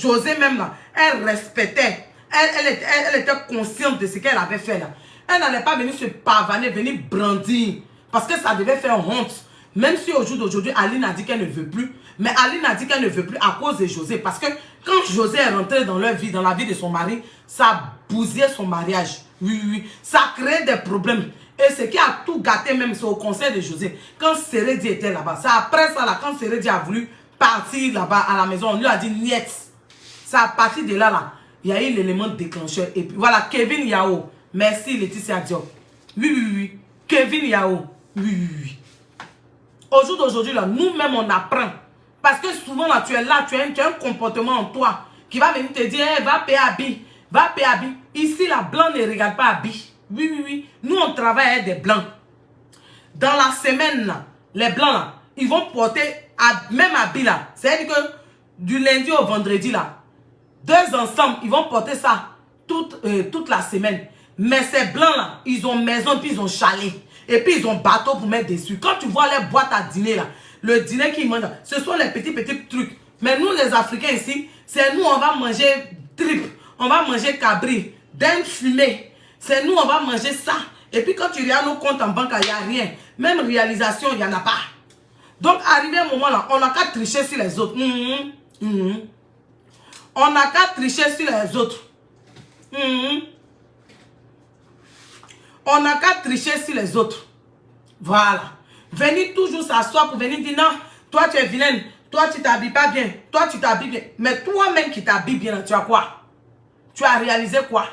José même là, elle respectait, elle était consciente de ce qu'elle avait fait là. Elle n'allait pas venir se pavaner, venir brandir. Parce que ça devait faire honte. Même si au jour d'aujourd'hui, Aline a dit qu'elle ne veut plus. Mais Aline a dit qu'elle ne veut plus à cause de José. Parce que quand José est rentré dans leur vie, dans la vie de son mari, ça a bousillé son mariage. Oui, oui, oui. Ça a créé des problèmes. Et ce qui a tout gâté même, c'est au conseil de José. Quand Sérédi était là-bas, c'est après ça, là, quand Sérédi a voulu partir là-bas à la maison, on lui a dit niet. C'est à partir de là, là, il y a eu l'élément déclencheur. Et puis voilà, Kevin Yao. Merci Laetitia Diop. Oui, oui, oui. Kevin Yao. Oui, oui, oui. Au jour d'aujourd'hui, là, nous-mêmes, on apprend. Parce que souvent, là, tu es là, tu as un comportement en toi qui va venir te dire, hey, va payer Abi. Va payer Abi. Ici, la blanc ne regarde pas Abi. Oui, oui, oui. Nous, on travaille avec des blancs. Dans la semaine, là, les blancs, là, ils vont porter, même Abi, là. C'est-à-dire que du lundi au vendredi, là, deux ensemble, ils vont porter ça toute la semaine. Mais ces blancs-là, ils ont maison, puis ils ont chalet. Et puis, ils ont bateau pour mettre dessus. Quand tu vois les boîtes à dîner, là, le dîner qu'ils mangent, ce sont les petits trucs. Mais nous, les Africains ici, c'est nous, on va manger trip, on va manger cabri, dinde fumée. C'est nous, on va manger ça. Et puis, quand tu regardes nos comptes en banque, il n'y a rien. Même réalisation, il n'y en a pas. Donc, arrivé un moment là, on n'a qu'à tricher sur les autres. On n'a qu'à tricher sur les autres. On n'a qu'à tricher sur les autres. Voilà. Venir toujours s'asseoir pour venir dire non, toi tu es vilaine, toi tu t'habilles pas bien, toi tu t'habilles bien. Mais toi-même qui t'habilles bien, tu as quoi? Tu as réalisé quoi?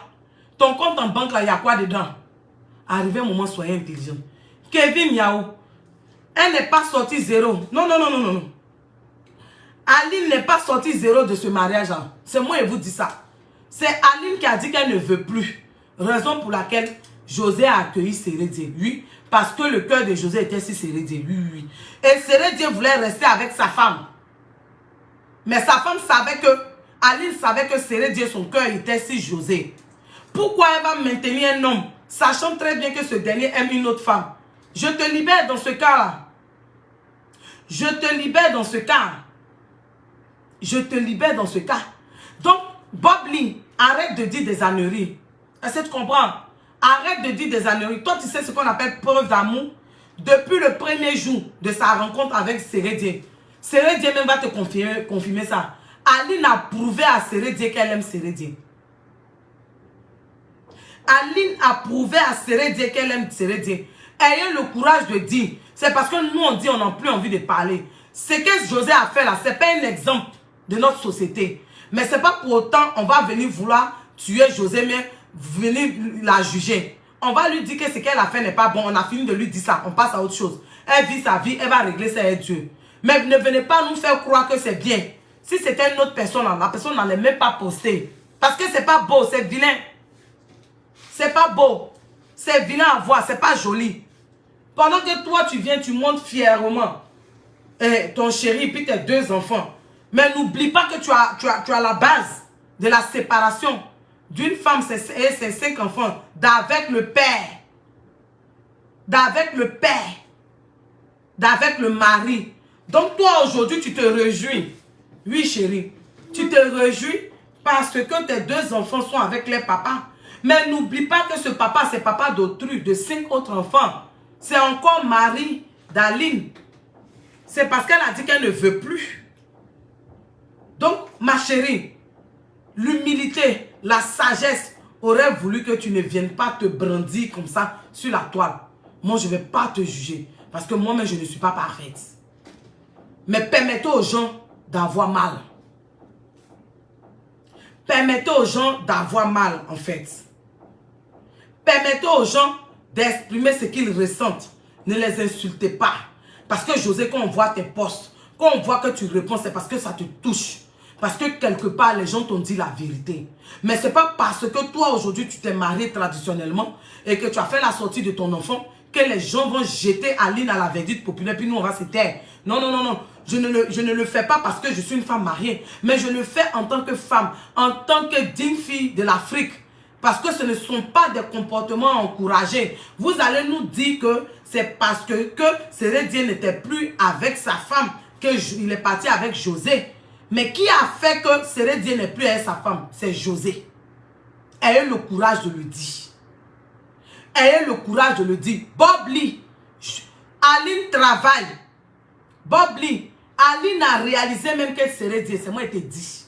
Ton compte en banque là, il y a quoi dedans? Arrivé un moment, soyez intelligent. Kevin Yao, elle n'est pas sortie zéro. Non, non, non, non, non, non. Aline n'est pas sortie zéro de ce mariage-là. C'est moi qui vous dis ça. C'est Aline qui a dit qu'elle ne veut plus. Raison pour laquelle José a accueilli Sérédié. Oui, parce que le cœur de José était si Sérédié. Oui, oui. Et Sérédié voulait rester avec sa femme. Mais sa femme savait que, Aline savait que Sérédié, son cœur était si José. Pourquoi elle va maintenir un homme, sachant très bien que ce dernier aime une autre femme? Je te libère dans ce cas-là. Je te libère dans ce cas. Je te libère dans ce cas. Donc, Bob Lee, arrête de dire des âneries. Est-ce que tu comprends? Arrête de dire des âneries. Toi, tu sais ce qu'on appelle preuve d'amour. Depuis le premier jour de sa rencontre avec Sérédié, Sérédié même va te confirmer ça. Aline a prouvé à Sérédié qu'elle aime Sérédié. Aline a prouvé à Sérédié qu'elle aime Sérédié. Ayez le courage de dire. C'est parce que nous, on dit on n'a plus envie de parler. Ce que José a fait là, ce n'est pas un exemple de notre société. Mais ce n'est pas pour autant on va venir vouloir tuer José, mais venir la juger. On va lui dire que ce qu'elle a fait n'est pas bon. On a fini de lui dire ça. On passe à autre chose. Elle vit sa vie, elle va régler ça avec Dieu. Mais ne venez pas nous faire croire que c'est bien. Si c'était une autre personne, la personne n'allait même pas poster. Parce que c'est pas beau, c'est vilain. C'est pas beau. C'est vilain à voir, c'est pas joli. Pendant que toi, tu viens, tu montes fièrement ton chéri et puis tes deux enfants. Mais n'oublie pas que tu as la base de la séparation d'une femme et ses 5 enfants d'avec le père. D'avec le père. D'avec le mari. Donc toi, aujourd'hui, tu te réjouis. Oui, chérie. Tu te réjouis parce que tes 2 enfants sont avec les papas. Mais n'oublie pas que ce papa, c'est papa d'autrui, de 5 autres enfants. C'est encore mari d'Aline. C'est parce qu'elle a dit qu'elle ne veut plus. Donc, ma chérie, l'humilité, la sagesse aurait voulu que tu ne viennes pas te brandir comme ça sur la toile. moi, je ne vais pas te juger. Parce que moi-même, je ne suis pas parfaite. Mais permettez aux gens d'avoir mal. Permettez aux gens d'avoir mal, en fait. Permettez aux gens d'exprimer ce qu'ils ressentent. Ne les insultez pas. Parce que José, quand on voit tes posts, quand on voit que tu réponds, c'est parce que ça te touche. Parce que quelque part, les gens t'ont dit la vérité. Mais ce n'est pas parce que toi, aujourd'hui, tu t'es marié traditionnellement et que tu as fait la sortie de ton enfant que les gens vont jeter Aline à la verdicte populaire, puis nous, on va se taire. Non, non, non, non. Je ne le fais pas parce que je suis une femme mariée, mais je le fais en tant que femme, en tant que digne fille de l'Afrique. Parce que ce ne sont pas des comportements encouragés. Vous allez nous dire que c'est parce que Sérédié n'était plus avec sa femme qu'il est parti avec José. Mais qui a fait que Sérédié n'est plus avec sa femme? C'est José. Ayez le courage de le dire. Ayez le courage de le dire. Bob Lee, Aline travaille. Bob Lee, Aline a réalisé même que Sérédié, c'est moi qui t'ai dit.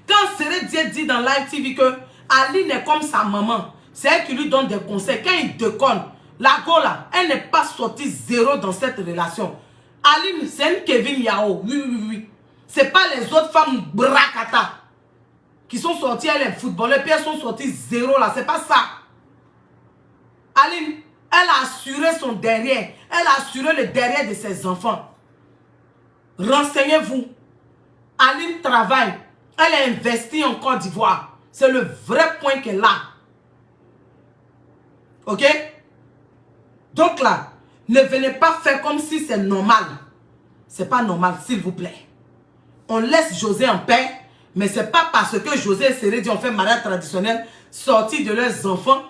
Quand Sérédié dit dans Live TV que Aline est comme sa maman, c'est elle qui lui donne des conseils. Quand il déconne, la gola, elle n'est pas sortie zéro dans cette relation. Aline, c'est une Kevin Yao. Oui, oui, oui. Ce n'est pas les autres femmes bracata qui sont sorties, elles, les footballeurs, puis elles sont sorties zéro là. C'est pas ça. Aline, elle a assuré son derrière. Elle a assuré le derrière de ses enfants. Renseignez-vous. Aline travaille. Elle a investi en Côte d'Ivoire. C'est le vrai point qu'elle a. Ok? Donc là, ne venez pas faire comme si c'est normal. C'est pas normal, s'il vous plaît. On laisse José en paix, mais c'est pas parce que José et Sérédié ont fait mariage traditionnel, sortis de leurs enfants,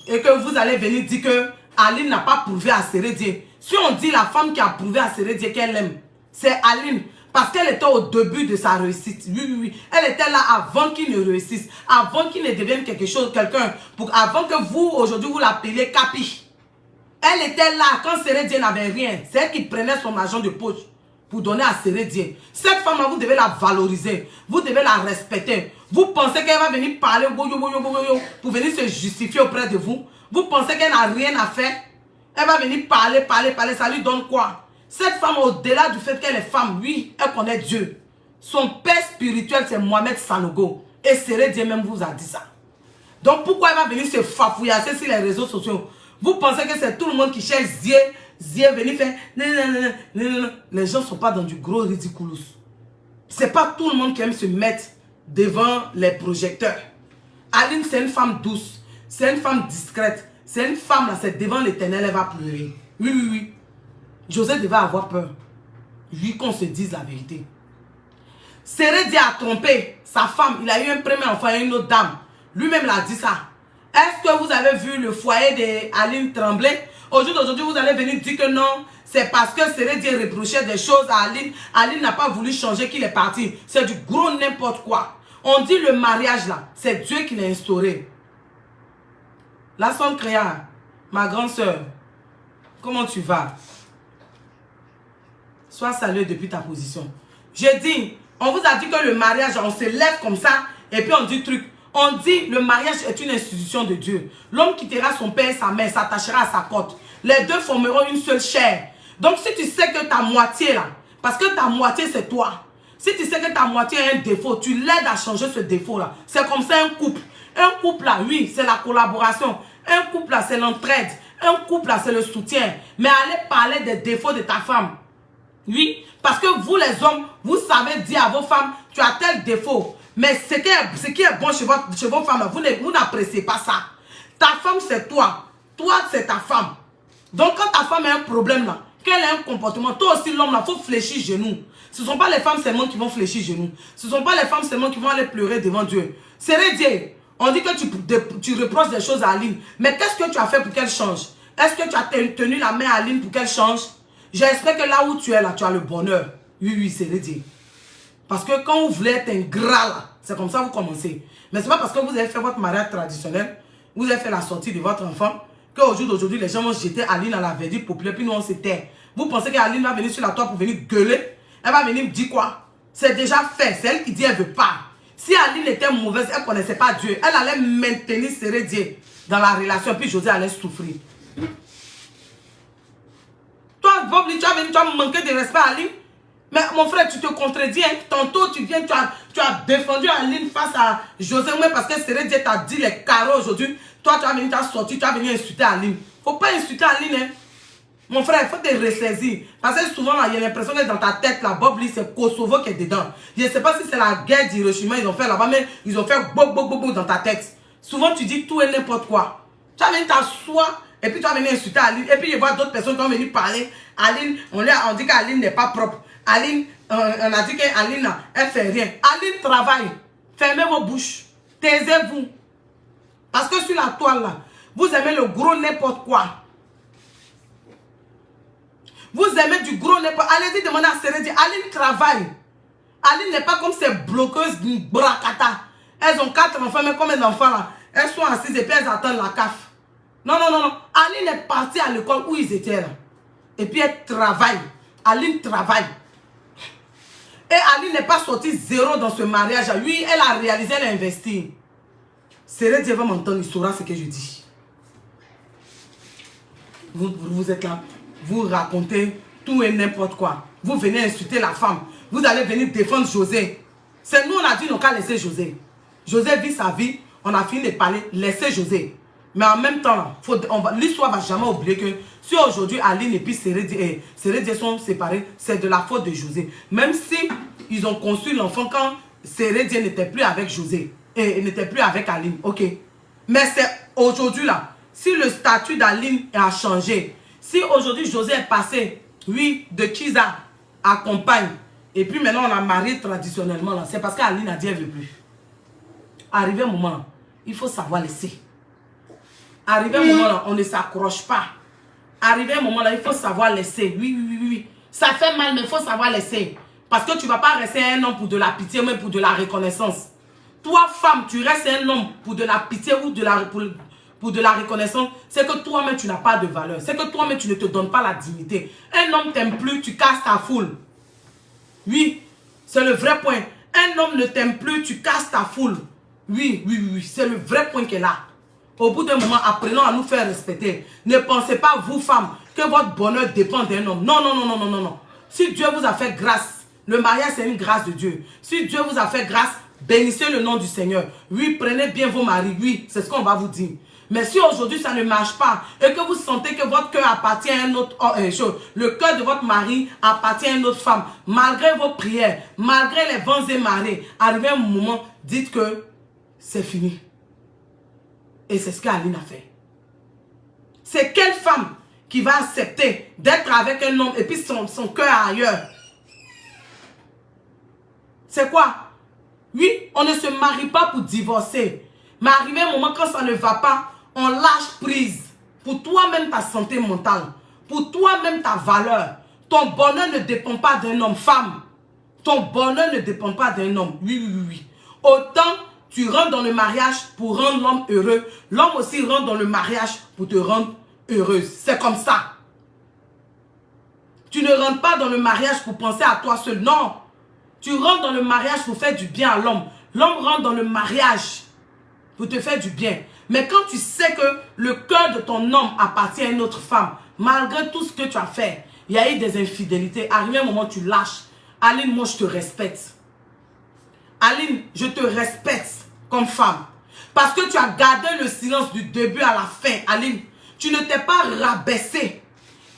et que vous allez venir dire que Aline n'a pas prouvé à Sérédié. Si on dit la femme qui a prouvé à Sérédié qu'elle aime, c'est Aline. Parce qu'elle était au début de sa réussite. Oui, oui, oui. Elle était là avant qu'il ne réussisse. Avant qu'il ne devienne quelque chose, quelqu'un. Avant que vous, aujourd'hui, vous l'appeliez Capi. Elle était là quand Sérédié n'avait rien. C'est elle qui prenait son argent de poche pour donner à Sérédié. Cette femme-là, vous devez la valoriser. Vous devez la respecter. Vous pensez qu'elle va venir parler pour venir se justifier auprès de vous? Vous pensez qu'elle n'a rien à faire? Elle va venir parler. Ça lui donne quoi? Cette femme, au-delà du fait qu'elle est femme, oui, elle connaît Dieu. Son père spirituel, c'est Mohamed Sanogo. Et Sérédié même vous a dit ça. Donc pourquoi elle va venir se fafouillasser sur les réseaux sociaux? Vous pensez que c'est tout le monde qui cherche Zier venir faire... Non. Les gens ne sont pas dans du gros ridiculous. C'est pas tout le monde qui aime se mettre devant les projecteurs. Aline, c'est une femme douce. C'est une femme discrète. C'est une femme, là, c'est devant l'Éternel, elle va pleurer. Oui, oui, oui. José devait avoir peur. Lui, qu'on se dise la vérité. Sérédié a trompé sa femme. Il a eu un premier enfant et une autre dame. Lui-même l'a dit ça. Est-ce que vous avez vu le foyer d'Aline Tremblay? Aujourd'hui, vous allez venir dire que non. C'est parce que Sérédié reprochait des choses à Aline. Aline n'a pas voulu changer qu'il est parti. C'est du gros n'importe quoi. On dit le mariage là, c'est Dieu qui l'a instauré. La sonne Créa, ma grande soeur, comment tu vas? Sois salué depuis ta position. Je dis, on vous a dit que le mariage, on se lève comme ça et puis on dit truc. On dit le mariage est une institution de Dieu. L'homme quittera son père et sa mère, s'attachera à sa côte. Les deux formeront une seule chair. Donc si tu sais que ta moitié là, parce que ta moitié c'est toi. Si tu sais que ta moitié a un défaut, tu l'aides à changer ce défaut là. C'est comme ça un couple. Un couple là, oui, c'est la collaboration. Un couple là, c'est l'entraide. Un couple là, c'est le soutien. Mais allez parler des défauts de ta femme. Oui, parce que vous les hommes, vous savez dire à vos femmes, tu as tel défaut. Mais ce qui est bon chez vos femmes, vous n'appréciez pas ça. Ta femme, c'est toi. Toi, c'est ta femme. Donc, quand ta femme a un problème là, qu'elle a un comportement, toi aussi, l'homme là, il faut fléchir genoux. Ce ne sont pas les femmes seulement qui vont fléchir genoux. Ce ne sont pas les femmes seulement qui vont aller pleurer devant Dieu. Sérédié, on dit que tu reproches des choses à Aline. Mais qu'est-ce que tu as fait pour qu'elle change? Est-ce que tu as tenu la main à Aline pour qu'elle change? J'espère que là où tu es là, tu as le bonheur. Oui, oui, Sérédié. Parce que quand vous voulez être ingrat là, c'est comme ça que vous commencez. Mais ce n'est pas parce que vous avez fait votre mariage traditionnel, vous avez fait la sortie de votre enfant, qu'au jour d'aujourd'hui, les gens vont jeter Aline à la verdicte populaire, puis nous on se tait. Vous pensez qu'Aline va venir sur la toile pour venir gueuler? Elle va venir me dire quoi? C'est déjà fait. C'est elle qui dit elle ne veut pas. Si Aline était mauvaise, elle ne connaissait pas Dieu. Elle allait maintenir Sérédié dans la relation, puis José allait souffrir. Toi, Bob, tu as venu, tu as manqué de respect à Aline. Mais mon frère, tu te contredis. Hein? Tantôt, tu viens, tu as défendu Aline face à José. Mais parce que Séré Dieu t'a dit les carreaux aujourd'hui. Toi, tu as venu, tu as sorti, tu as venu insulter Aline. Faut pas insulter Aline. Hein? Mon frère, il faut te ressaisir. Parce que souvent, il y a l'impression que dans ta tête, là, Bob Lee, c'est Kosovo qui est dedans. Je ne sais pas si c'est la guerre d'Hiroshima, ils ont fait là-bas, mais ils ont fait boum dans ta tête. Souvent, tu dis tout et n'importe quoi. Tu as venu t'asseoir, et puis tu as venu insulter Aline. Et puis, je vois d'autres personnes qui ont venu parler. Aline, on dit qu'Aline n'est pas propre. Aline, on a dit qu'Aline, elle ne fait rien. Aline travaille. Fermez vos bouches. Taisez-vous. Parce que sur la toile, là, vous aimez le gros n'importe quoi. Vous aimez du gros n'importe quoi. Allez-y demander à Séré Dieu. Aline travaille. Aline n'est pas comme ces bloqueuses bracata. Elles ont 4 enfants, mais combien d'enfants là? Elles sont assises et puis elles attendent la CAF. Non, non, non, non. Aline est partie à l'école où ils étaient là. Et puis elle travaille. Aline travaille. Et Aline n'est pas sortie zéro dans ce mariage. Oui, elle a réalisé, elle a investi. Séré Dieu va m'entendre, il saura ce que je dis. Vous êtes là. Vous racontez tout et n'importe quoi. Vous venez insulter la femme. Vous allez venir défendre José. C'est nous, on a dit, non, qu'à laisser José. José vit sa vie. On a fini de parler. Laissez José. Mais en même temps, l'histoire ne va jamais oublier que si aujourd'hui Aline et puis Séré Dieu sont séparés, c'est de la faute de José. Même si ils ont conçu l'enfant quand Séré Dieu n'était plus avec José. Et n'était plus avec Aline. Ok. Mais c'est aujourd'hui là. Si le statut d'Aline a changé. Si aujourd'hui José est passé, oui, de Chiza à compagne, et puis maintenant on a marié traditionnellement, là, c'est parce qu'Aline a dit elle ne veut plus. Arrivé un moment, là, il faut savoir laisser. Arrivé un moment, là, on ne s'accroche pas. Arrivé un moment, là, il faut savoir laisser. Oui, oui, oui, oui. Ça fait mal, mais il faut savoir laisser. Parce que tu ne vas pas rester un homme pour de la pitié, mais pour de la reconnaissance. Toi, femme, tu restes un homme pour de la pitié ou pour de la reconnaissance, c'est que toi-même, tu n'as pas de valeur. C'est que toi-même, tu ne te donnes pas la dignité. Un homme t'aime plus, tu casses ta foule. Oui, c'est le vrai point. Un homme ne t'aime plus, tu casses ta foule. Oui, oui, oui, c'est le vrai point qu'elle a. Au bout d'un moment, apprenons à nous faire respecter. Ne pensez pas, vous, femmes, que votre bonheur dépend d'un homme. Non, non, non, non, non, non, non. Si Dieu vous a fait grâce, le mariage, c'est une grâce de Dieu. Si Dieu vous a fait grâce, bénissez le nom du Seigneur. Oui, prenez bien vos maris. Oui, c'est ce qu'on va vous dire. Mais si aujourd'hui ça ne marche pas et que vous sentez que votre cœur appartient à un autre le cœur de votre mari appartient à une autre femme, malgré vos prières, malgré les vents et marées, arrivé un moment, dites que c'est fini. Et c'est ce qu'Aline a fait. C'est quelle femme qui va accepter d'être avec un homme et puis son cœur ailleurs? C'est quoi? Oui, on ne se marie pas pour divorcer. Mais arrivé un moment, quand ça ne va pas, on lâche prise. Pour toi-même, ta santé mentale. Pour toi-même, ta valeur. Ton bonheur ne dépend pas d'un homme. Femme, ton bonheur ne dépend pas d'un homme. Oui, oui, oui, oui. Autant tu rentres dans le mariage pour rendre l'homme heureux, l'homme aussi rentre dans le mariage pour te rendre heureuse. C'est comme ça. Tu ne rentres pas dans le mariage pour penser à toi seul. Non. Tu rentres dans le mariage pour faire du bien à l'homme. L'homme rentre dans le mariage pour te faire du bien. Mais quand tu sais que le cœur de ton homme appartient à une autre femme, malgré tout ce que tu as fait, il y a eu des infidélités, arrivé un moment, tu lâches. Aline, moi, je te respecte. Aline, je te respecte comme femme. Parce que tu as gardé le silence du début à la fin. Aline, tu ne t'es pas rabaissée.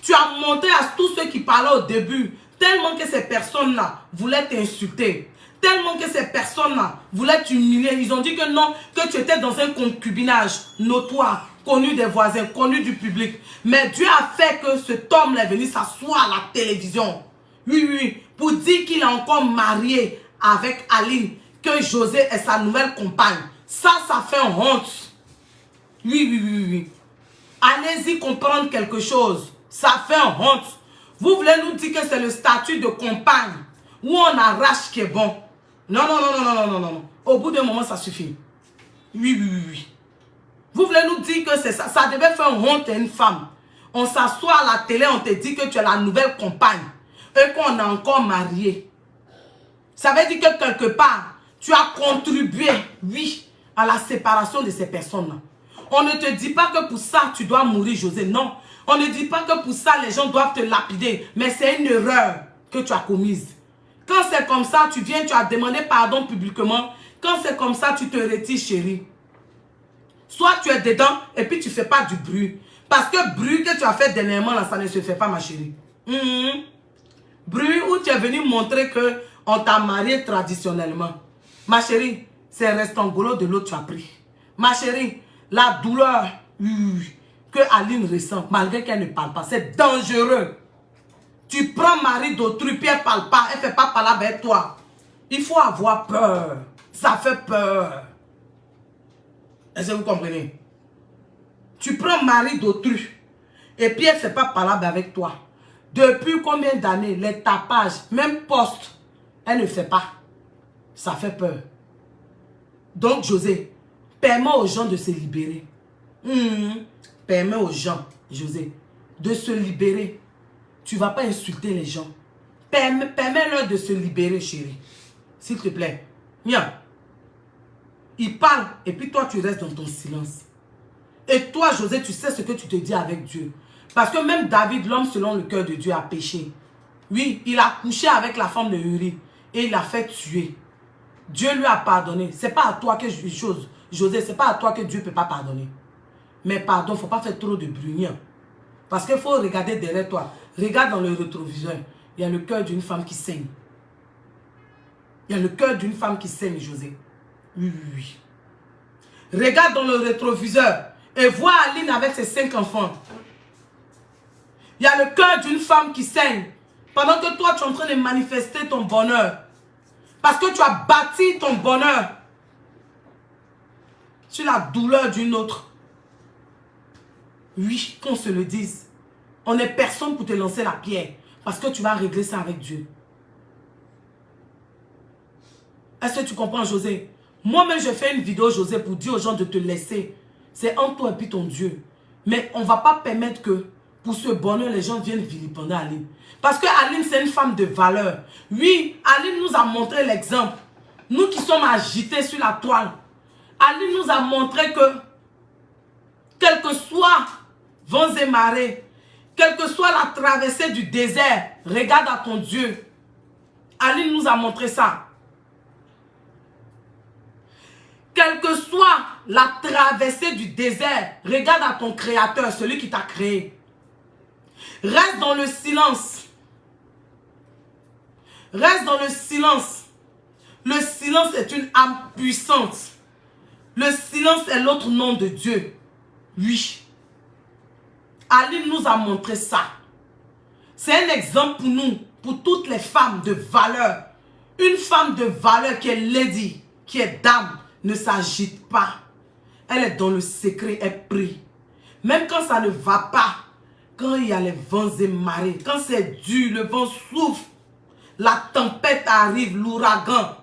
Tu as monté à tous ceux qui parlaient au début, tellement que ces personnes-là voulaient t'insulter. Tellement que ces personnes-là voulaient t'humilier. Ils ont dit que non, que tu étais dans un concubinage notoire, connu des voisins, connu du public. Mais Dieu a fait que cet homme est venu s'asseoir à la télévision. Oui, oui, oui. Pour dire qu'il est encore marié avec Aline, que José est sa nouvelle compagne. Ça fait honte. Oui, oui, oui, oui. Allez-y comprendre quelque chose. Ça fait honte. Vous voulez nous dire que c'est le statut de compagne où on arrache qui est bon. Non, non, non, non, non, non, non, non. Au bout d'un moment, ça suffit. Oui, oui, oui, oui. Vous voulez nous dire que c'est ça. Ça devait faire honte à une femme. On s'assoit à la télé, on te dit que tu es la nouvelle compagne. Et qu'on est encore marié. Ça veut dire que quelque part, tu as contribué, oui, à la séparation de ces personnes-là. On ne te dit pas que pour ça, tu dois mourir, José. Non. On ne dit pas que pour ça, les gens doivent te lapider. Mais c'est une erreur que tu as commise. Quand c'est comme ça, tu viens, tu as demandé pardon publiquement. Quand c'est comme ça, tu te retires, chérie. Soit tu es dedans et puis tu ne fais pas du bruit. Parce que bruit que tu as fait dernièrement, là, ça ne se fait pas, ma chérie. Bruit où tu es venu montrer qu'on t'a marié traditionnellement. Ma chérie, c'est restangolo de l'autre tu as pris. Ma chérie, la douleur que Aline ressent, malgré qu'elle ne parle pas, c'est dangereux. Tu prends mari d'autrui, puis elle ne parle pas, elle ne fait pas parler avec toi. Il faut avoir peur. Ça fait peur. Est-ce que vous comprenez? Tu prends mari d'autrui, et puis elle ne fait pas parler avec toi. Depuis combien d'années, les tapages, même poste, elle ne fait pas. Ça fait peur. Donc, José, permets aux gens de se libérer. Permets aux gens, José, de se libérer. Tu ne vas pas insulter les gens. Permets-leur de se libérer, chérie. S'il te plaît. Viens. Il parle et puis toi, tu restes dans ton silence. Et toi, José, tu sais ce que tu te dis avec Dieu. Parce que même David, l'homme selon le cœur de Dieu, a péché. Oui, il a couché avec la femme de Uri et il l'a fait tuer. Dieu lui a pardonné. Ce n'est pas à toi que José, ce n'est pas à toi que Dieu ne peut pas pardonner. Mais pardon, il ne faut pas faire trop de bruit. Parce qu'il faut regarder derrière toi. Regarde dans le rétroviseur. Il y a le cœur d'une femme qui saigne. Il y a le cœur d'une femme qui saigne, José. Oui. Regarde dans le rétroviseur et vois Aline avec ses 5 enfants. Il y a le cœur d'une femme qui saigne. Pendant que toi, tu es en train de manifester ton bonheur. Parce que tu as bâti ton bonheur sur la douleur d'une autre. Oui, qu'on se le dise. On n'est personne pour te lancer la pierre. Parce que tu vas régler ça avec Dieu. Est-ce que tu comprends, José? Moi-même, je fais une vidéo, José, pour dire aux gens de te laisser. C'est entre toi et puis ton Dieu. Mais on ne va pas permettre que pour ce bonheur, les gens viennent vilipender Aline. Parce que Aline, c'est une femme de valeur. Oui, Aline nous a montré l'exemple. Nous qui sommes agités sur la toile. Aline nous a montré que, quel que soit vents et marées, quelle que soit la traversée du désert, regarde à ton Dieu. Aline nous a montré ça. Quelle que soit la traversée du désert, regarde à ton Créateur, celui qui t'a créé. Reste dans le silence. Reste dans le silence. Le silence est une âme puissante. Le silence est l'autre nom de Dieu. Oui. Aline nous a montré ça. C'est un exemple pour nous, pour toutes les femmes de valeur. Une femme de valeur qui est lady, qui est dame, ne s'agite pas. Elle est dans le secret, elle prie. Même quand ça ne va pas, quand il y a les vents et marées, quand c'est dur, le vent souffle, la tempête arrive, l'ouragan,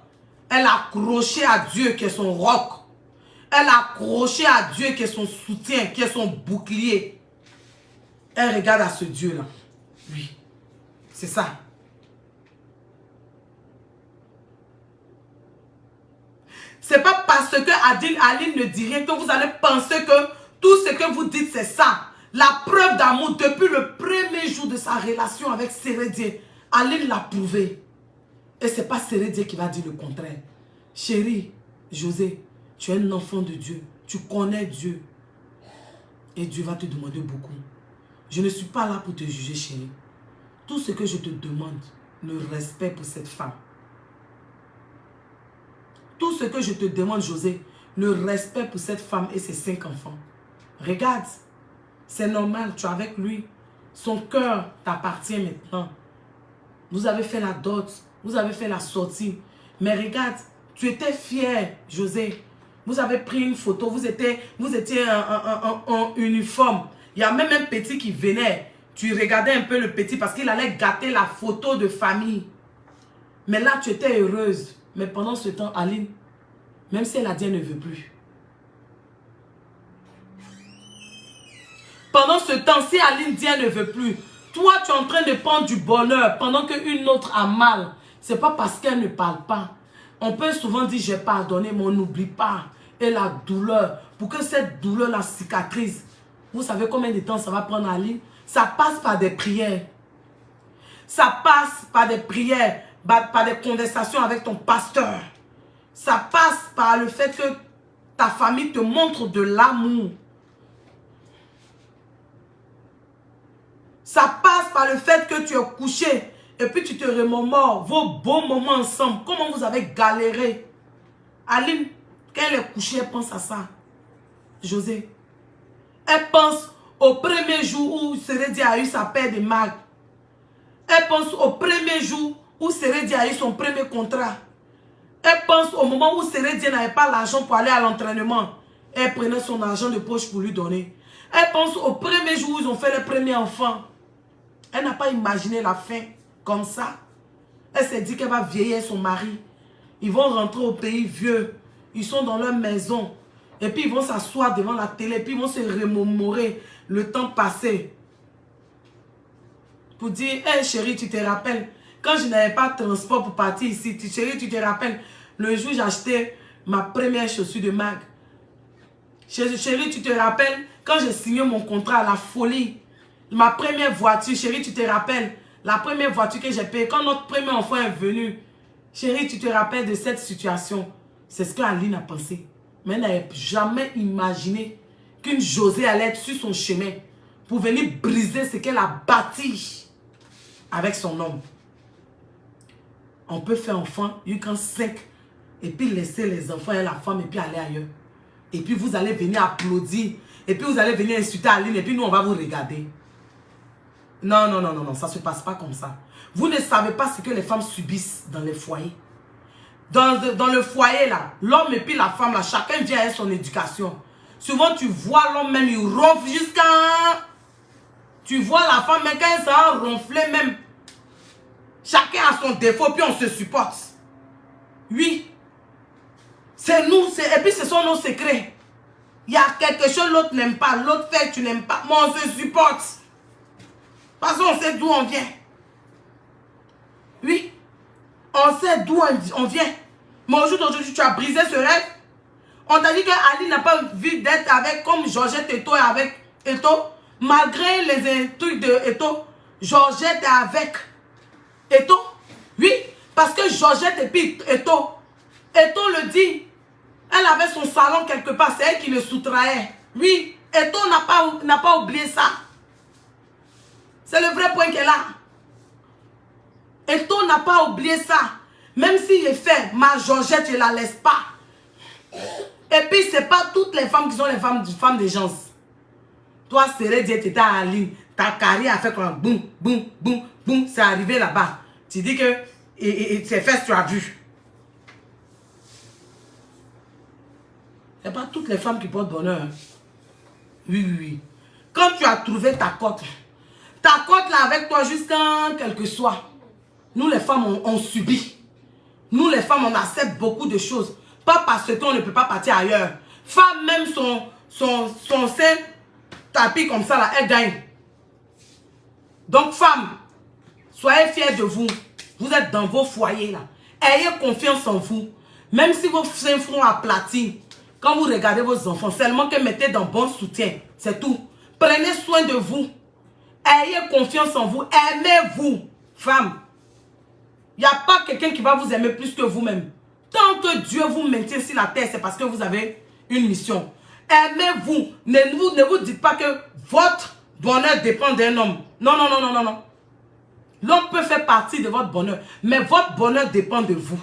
elle a accroché à Dieu qui est son roc. Elle a accroché à Dieu qui est son soutien, qui est son bouclier. Elle regarde à ce Dieu-là. Oui, c'est ça. C'est pas parce que Aline ne dit rien que vous allez penser que tout ce que vous dites, c'est ça. La preuve d'amour, depuis le premier jour de sa relation avec Sérédier, Aline l'a prouvé. Et ce n'est pas Sérédier qui va dire le contraire. Chérie, José, tu es un enfant de Dieu. Tu connais Dieu. Et Dieu va te demander beaucoup. Je ne suis pas là pour te juger, chérie. Tout ce que je te demande, le respect pour cette femme. Tout ce que je te demande, José, le respect pour cette femme et ses 5 enfants. Regarde, c'est normal, tu es avec lui. Son cœur t'appartient maintenant. Vous avez fait la dot, vous avez fait la sortie. Mais regarde, tu étais fier, José. Vous avez pris une photo, vous étiez en uniforme. Il y a même un petit qui venait. Tu regardais un peu le petit parce qu'il allait gâter la photo de famille. Mais là, tu étais heureuse. Mais pendant ce temps, Aline, même si elle a dit elle ne veut plus. Pendant ce temps, si Aline dit elle ne veut plus, toi, tu es en train de prendre du bonheur pendant qu'une autre a mal. Ce n'est pas parce qu'elle ne parle pas. On peut souvent dire j'ai pardonné, mais on n'oublie pas et la douleur, pour que cette douleur, la cicatrise, vous savez combien de temps ça va prendre Aline? Ça passe par des prières. Ça passe par des prières, par des conversations avec ton pasteur. Ça passe par le fait que ta famille te montre de l'amour. Ça passe par le fait que tu es couché et puis tu te remémores vos beaux moments ensemble. Comment vous avez galéré. Aline, quand elle est couchée, elle pense à ça. José. Elle pense au premier jour où Seredi a eu sa paire de marques. Elle pense au premier jour où Seredi a eu son premier contrat. Elle pense au moment où Seredi n'avait pas l'argent pour aller à l'entraînement. Elle prenait son argent de poche pour lui donner. Elle pense au premier jour où ils ont fait le premier enfant. Elle n'a pas imaginé la fin comme ça. Elle s'est dit qu'elle va vieillir son mari. Ils vont rentrer au pays vieux. Ils sont dans leur maison. Et puis ils vont s'asseoir devant la télé. Et puis ils vont se remémorer le temps passé. Pour dire, hé chérie, tu te rappelles, quand je n'avais pas de transport pour partir ici, chérie, tu te rappelles, le jour où j'ai acheté ma première chaussure de marque. Chérie, tu te rappelles, quand j'ai signé mon contrat à la folie, ma première voiture, chérie, tu te rappelles, la première voiture que j'ai payée, quand notre premier enfant est venu, chérie, tu te rappelles de cette situation. C'est ce qu'Aline a pensé. Mais elle n'avait jamais imaginé qu'une Josée allait être sur son chemin pour venir briser ce qu'elle a bâti avec son homme. On peut faire enfant, you can 5, et puis laisser les enfants et la femme, et puis aller ailleurs. Et puis vous allez venir applaudir, et puis vous allez venir insulter Aline, et puis nous on va vous regarder. Non, non, non, non, non, ça ne se passe pas comme ça. Vous ne savez pas ce que les femmes subissent dans les foyers. Dans le foyer là, l'homme et puis la femme là, chacun vient avec son éducation. Souvent tu vois l'homme même, il ronfle jusqu'à... Tu vois la femme, mais quand elle s'en ronfler même, chacun a son défaut, puis on se supporte. Oui. C'est nous, et puis ce sont nos secrets. Il y a quelque chose l'autre n'aime pas, l'autre fait tu n'aimes pas, mais on se supporte. Parce qu'on sait d'où on vient. Oui. On sait d'où on vient. Mais aujourd'hui, tu as brisé ce rêve. On t'a dit que Ali n'a pas envie d'être avec, comme Georgette Eto est avec Eto. Malgré les trucs de Eto, Georgette est avec Eto. Oui, parce que Georgette et puis Eto le dit. Elle avait son salon quelque part, c'est elle qui le soustraait. Oui, Eto n'a pas oublié ça. C'est le vrai point qu'elle a. Eto n'a pas oublié ça. Même s'il est fait, ma Georgette, je ne la laisse pas. Et puis, ce n'est pas toutes les femmes qui sont les femmes des gens. Toi, Seredi, tu étais à Aline. Ta carrière a fait comme boum, boum, boum, boum. C'est arrivé là-bas. Tu dis que c'est fait, tu as vu. Ce n'est pas toutes les femmes qui portent bonheur. Oui, oui, oui. Quand tu as trouvé ta cote là avec toi jusqu'à quel que soit. Nous, les femmes, on subit. Nous, les femmes, on accepte beaucoup de choses. Pas parce qu'on ne peut pas partir ailleurs. Femme, même son sein tapis comme ça, là, elle gagne. Donc, femmes, soyez fiers de vous. Vous êtes dans vos foyers, là. Ayez confiance en vous. Même si vos seins seront aplatis, quand vous regardez vos enfants, seulement que mettez dans bon soutien. C'est tout. Prenez soin de vous. Ayez confiance en vous. Aimez-vous, femmes. Il n'y a pas quelqu'un qui va vous aimer plus que vous-même. Tant que Dieu vous maintient sur la terre, c'est parce que vous avez une mission. Aimez-vous. Ne vous dites pas que votre bonheur dépend d'un homme. Non, non, non, non, non, non. L'homme peut faire partie de votre bonheur, mais votre bonheur dépend de vous.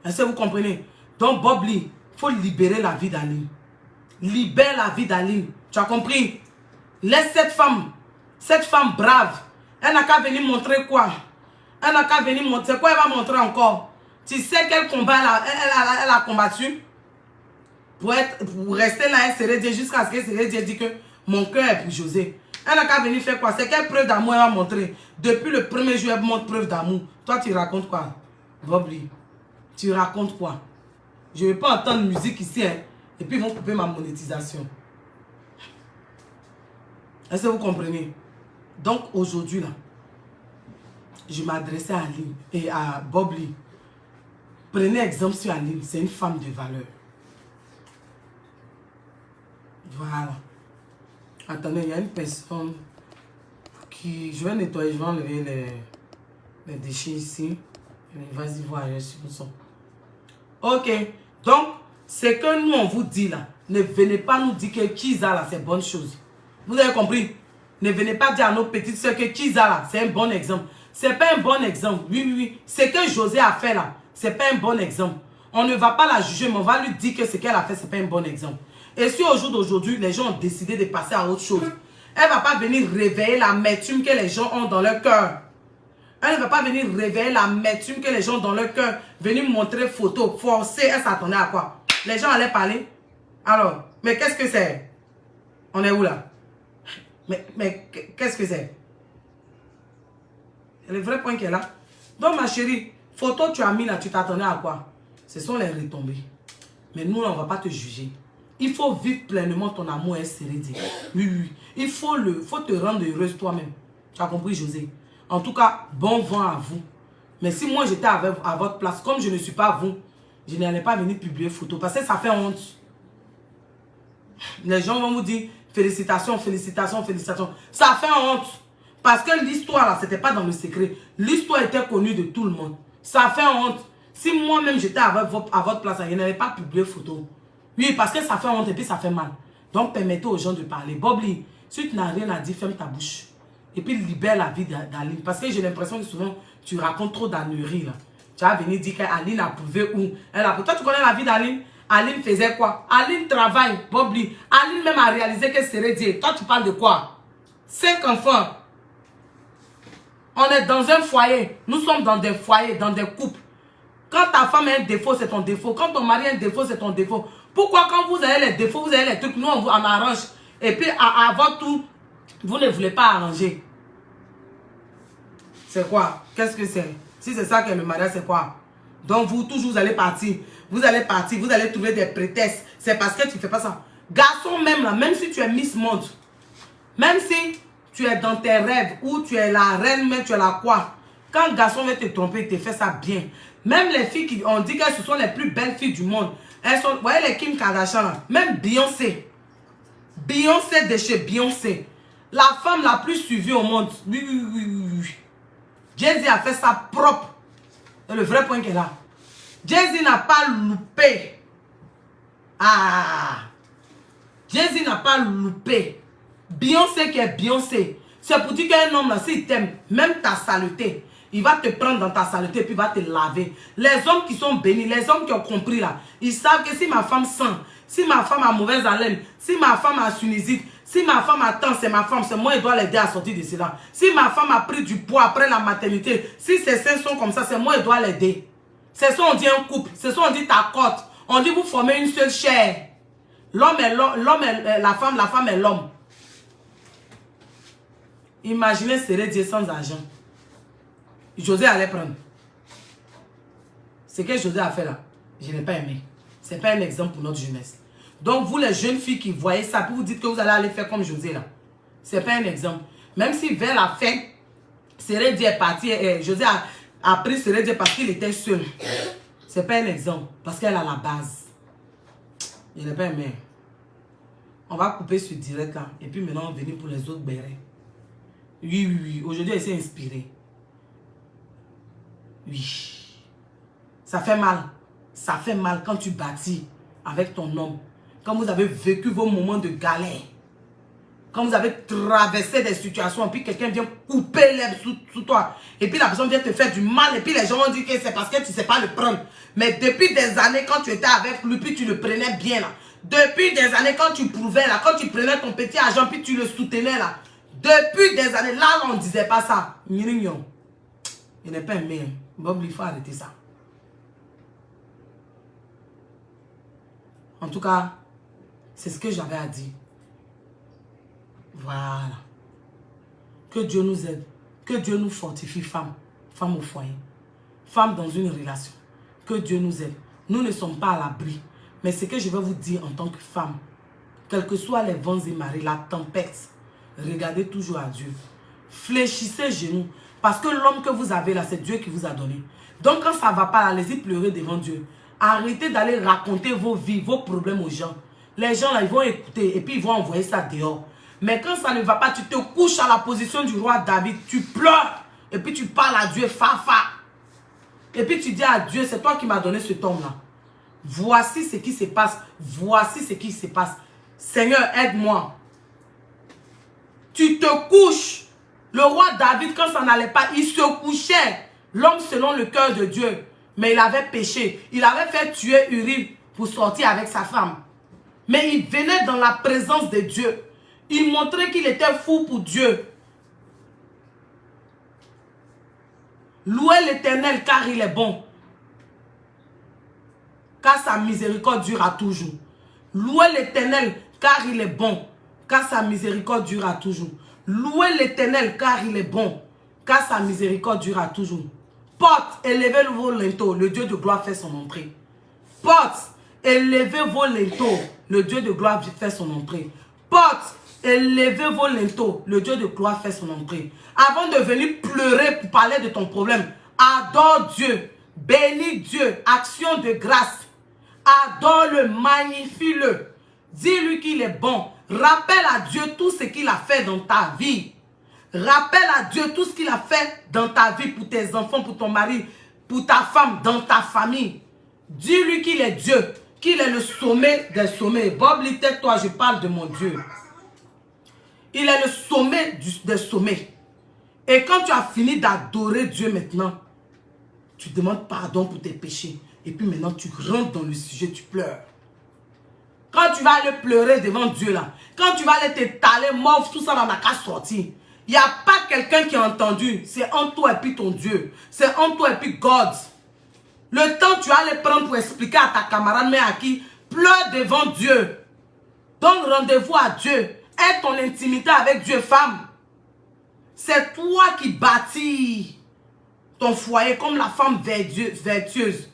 Est-ce que vous comprenez? Donc, Bob Lee, il faut libérer la vie d'Aline. Libère la vie d'Aline. Tu as compris? Laisse cette femme brave. Elle n'a qu'à venir montrer quoi? Elle n'a qu'à venir montrer quoi? Elle va montrer encore. Tu sais quel combat elle a combattu? Pour rester là, elle serait dit jusqu'à ce qu'elle serait dit que mon cœur est pour José. Elle n'a qu'à venir faire quoi? C'est quelle preuve d'amour elle va montrer? Depuis le premier jour, elle montre preuve d'amour. Toi, tu racontes quoi? Bob Lee, tu racontes quoi? Je ne vais pas entendre musique ici, hein, et puis ils vont couper ma monétisation. Est-ce que vous comprenez? Donc aujourd'hui, là, je m'adressais à Aline et à Bob Lee. Prenez exemple sur Aline, c'est une femme de valeur. Voilà. Attendez, il y a une personne qui... Je vais nettoyer, je vais enlever les déchets ici. Vas-y, voir sur le son. Ok. Donc, c'est que nous, on vous dit là. Ne venez pas nous dire que Kiza là, c'est bonne chose. Vous avez compris? Ne venez pas dire à nos petites soeurs que Kiza là, c'est un bon exemple. C'est pas un bon exemple. Oui, oui, oui. Ce que José a fait là, c'est pas un bon exemple. On ne va pas la juger, mais on va lui dire que ce qu'elle a fait, c'est pas un bon exemple. Et si au jour d'aujourd'hui, les gens ont décidé de passer à autre chose, elle ne va pas venir réveiller l'amertume que les gens ont dans leur cœur. Elle ne va pas venir réveiller l'amertume que les gens ont dans leur cœur, venir montrer photos, forcer. Elle s'attendait à quoi? Les gens allaient parler. Alors, mais qu'est-ce que c'est? On est où là? Mais qu'est-ce que c'est? Le vrai point qui est là. Donc ma chérie, photo tu as mis là, tu t'attendais à quoi? Ce sont les retombées. Mais nous, on ne va pas te juger. Il faut vivre pleinement ton amour et sérénité. Oui, oui. Il faut te rendre heureuse toi-même. Tu as compris, José? En tout cas, bon vent à vous. Mais si moi j'étais à votre place, comme je ne suis pas vous, je n'allais pas venir publier photo. Parce que ça fait honte. Les gens vont vous dire félicitations, félicitations, félicitations. Ça fait honte. Parce que l'histoire là, c'était pas dans le secret. L'histoire était connue de tout le monde. Ça fait honte. Si moi-même j'étais à votre place, je n'allais pas publier photo. Oui, parce que ça fait honte et puis ça fait mal. Donc permettez aux gens de parler. Bobli, si tu n'as rien à dire, ferme ta bouche. Et puis libère la vie d'Aline. Parce que j'ai l'impression que souvent, tu racontes trop d'anneries là. Tu vas venir dire qu'Aline a prouvé où. Elle a prouvé. Toi, tu connais la vie d'Aline? Aline faisait quoi? Aline travaille, Bobli. Aline même a réalisé que c'est Dieu. Toi, tu parles de quoi? 5 enfants. On est dans un foyer. Nous sommes dans des foyers, dans des couples. Quand ta femme a un défaut, c'est ton défaut. Quand ton mari a un défaut, c'est ton défaut. Pourquoi quand vous avez les défauts, vous avez les trucs, nous on vous en arrange. Et puis avant tout, vous ne voulez pas arranger. C'est quoi? Qu'est-ce que c'est? Si c'est ça que le mariage, c'est quoi? Donc vous, toujours, vous allez partir. Vous allez partir, vous allez trouver des prétextes. C'est parce que tu ne fais pas ça. Garçon même là, même si tu es Miss Monde, même si tu es dans tes rêves, ou tu es la reine, mais tu es la quoi? Quand un garçon veut te tromper, il te fait ça bien. Même les filles qui, on dit que ce sont les plus belles filles du monde. Elles sont, vous voyez les Kim Kardashian là, même Beyoncé. Beyoncé de chez Beyoncé. La femme la plus suivie au monde. Oui, oui, oui, oui. Jay-Z a fait ça propre. C'est le vrai point qu'elle a. Jay-Z n'a pas loupé. Ah. Jay-Z n'a pas loupé. Beyoncé qui est Beyoncé. C'est pour dire qu'un homme là, s'il t'aime, même ta saleté, il va te prendre dans ta saleté et puis il va te laver. Les hommes qui sont bénis, les hommes qui ont compris là, ils savent que si ma femme sent, si ma femme a mauvaise haleine, si ma femme a sinusite, si ma femme attend, c'est ma femme, c'est moi qui dois l'aider à sortir de cela. Si ma femme a pris du poids après la maternité, si ses seins sont comme ça, c'est moi qui dois l'aider. C'est ça on dit un couple, c'est ça on dit ta cote. On dit vous formez une seule chair. L'homme est la femme est l'homme. Imaginez serrer Dieu sans argent. José allait prendre. Ce que José a fait là, je n'ai pas aimé. Ce n'est pas un exemple pour notre jeunesse. Donc vous les jeunes filles qui voyez ça, puis vous dites que vous allez aller faire comme José là. Ce n'est pas un exemple. Même si vers la fin, Seredi est parti, José a pris Seredi parce qu'il était seul. Ce n'est pas un exemple. Parce qu'elle a la base. Je n'ai pas aimé. On va couper ce direct là. Et puis maintenant on va venir pour les autres bérets. Oui, oui, oui. Aujourd'hui elle s'est inspirée. Oui. Ça fait mal. Ça fait mal quand tu bâtis avec ton homme. Quand vous avez vécu vos moments de galère. Quand vous avez traversé des situations. Et puis quelqu'un vient couper l'herbe sous toi. Et puis la personne vient te faire du mal. Et puis les gens vont dire que c'est parce que tu ne sais pas le prendre. Mais depuis des années, quand tu étais avec lui, puis tu le prenais bien là. Depuis des années, quand tu prouvais là. Quand tu prenais ton petit argent, puis tu le soutenais là. Depuis des années, là, on ne disait pas ça. Mignon. Il n'est pas aimé. Bob, il faut arrêter ça. En tout cas, c'est ce que j'avais à dire. Voilà. Que Dieu nous aide. Que Dieu nous fortifie, femmes. Femmes au foyer. Femmes dans une relation. Que Dieu nous aide. Nous ne sommes pas à l'abri. Mais ce que je vais vous dire en tant que femme, quels que soient les vents et marées, la tempête, regardez toujours à Dieu. Fléchissez genoux. Parce que l'homme que vous avez là, c'est Dieu qui vous a donné. Donc quand ça ne va pas, allez-y pleurer devant Dieu. Arrêtez d'aller raconter vos vies, vos problèmes aux gens. Les gens là, ils vont écouter et puis ils vont envoyer ça dehors. Mais quand ça ne va pas, tu te couches à la position du roi David, tu pleures et puis tu parles à Dieu, fa. Et puis tu dis à Dieu, c'est toi qui m'as donné cet homme-là. Voici ce qui se passe. Voici ce qui se passe. Seigneur, aide-moi. Tu te couches. Le roi David, quand ça n'allait pas, il se couchait. L'homme selon le cœur de Dieu. Mais il avait péché. Il avait fait tuer Uri pour sortir avec sa femme. Mais il venait dans la présence de Dieu. Il montrait qu'il était fou pour Dieu. Louez l'Éternel car il est bon. Car sa miséricorde durera toujours. Louez l'Éternel car il est bon. Car sa miséricorde durera toujours. Louez l'Éternel car il est bon. Car sa miséricorde durera toujours. Porte, élevez vos linteaux. Le Dieu de gloire fait son entrée. Porte, élevez vos linteaux. Le Dieu de gloire fait son entrée. Porte, élevez vos linteaux. Le Dieu de gloire fait son entrée. Avant de venir pleurer pour parler de ton problème, adore Dieu. Bénis Dieu. Action de grâce. Adore-le, magnifie-le. Dis-lui qu'il est bon. Rappelle à Dieu tout ce qu'il a fait dans ta vie. Rappelle à Dieu tout ce qu'il a fait dans ta vie, pour tes enfants, pour ton mari, pour ta femme, dans ta famille. Dis-lui qu'il est Dieu, qu'il est le sommet des sommets. Bob Little, toi, je parle de mon Dieu. Il est le sommet des sommets. Et quand tu as fini d'adorer Dieu maintenant, tu demandes pardon pour tes péchés. Et puis maintenant, tu rentres dans le sujet, tu pleures. Quand tu vas aller pleurer devant Dieu là, quand tu vas aller t'étaler, mauve, tout ça, dans la qu'à sortir. Il n'y a pas quelqu'un qui a entendu. C'est en toi et puis ton Dieu. C'est en toi et puis God. Le temps tu vas aller prendre pour expliquer à ta camarade, mais à qui, pleure devant Dieu. Donne rendez-vous à Dieu. Aie ton intimité avec Dieu, femme. C'est toi qui bâtis ton foyer comme la femme vertueuse.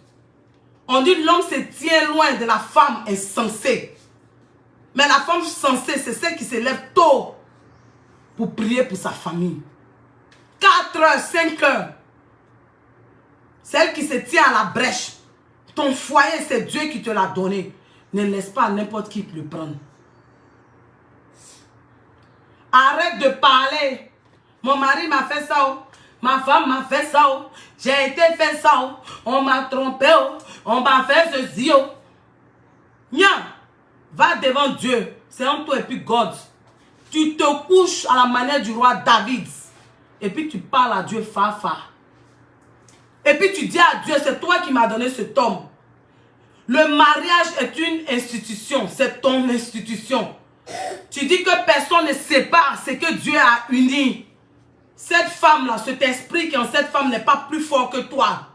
On dit l'homme se tient loin de la femme insensée. Mais la femme sensée, c'est celle qui se lève tôt pour prier pour sa famille. 4 heures, 5 heures. Celle qui se tient à la brèche. Ton foyer, c'est Dieu qui te l'a donné. Ne laisse pas n'importe qui le prendre. Arrête de parler. Mon mari m'a fait ça. Oh. Ma femme m'a fait ça. Oh. J'ai été fait ça. Oh. On m'a trompé. Oh. On m'a fait ceci. Oh. Nya, va devant Dieu. C'est en toi et puis God. Tu te couches à la manière du roi David. Et puis tu parles à Dieu fa. Et puis tu dis à Dieu, c'est toi qui m'as donné cet homme. Le mariage est une institution. C'est ton institution. Tu dis que personne ne sépare ce que Dieu a uni. Cette femme-là, cet esprit qui est en cette femme n'est pas plus fort que toi.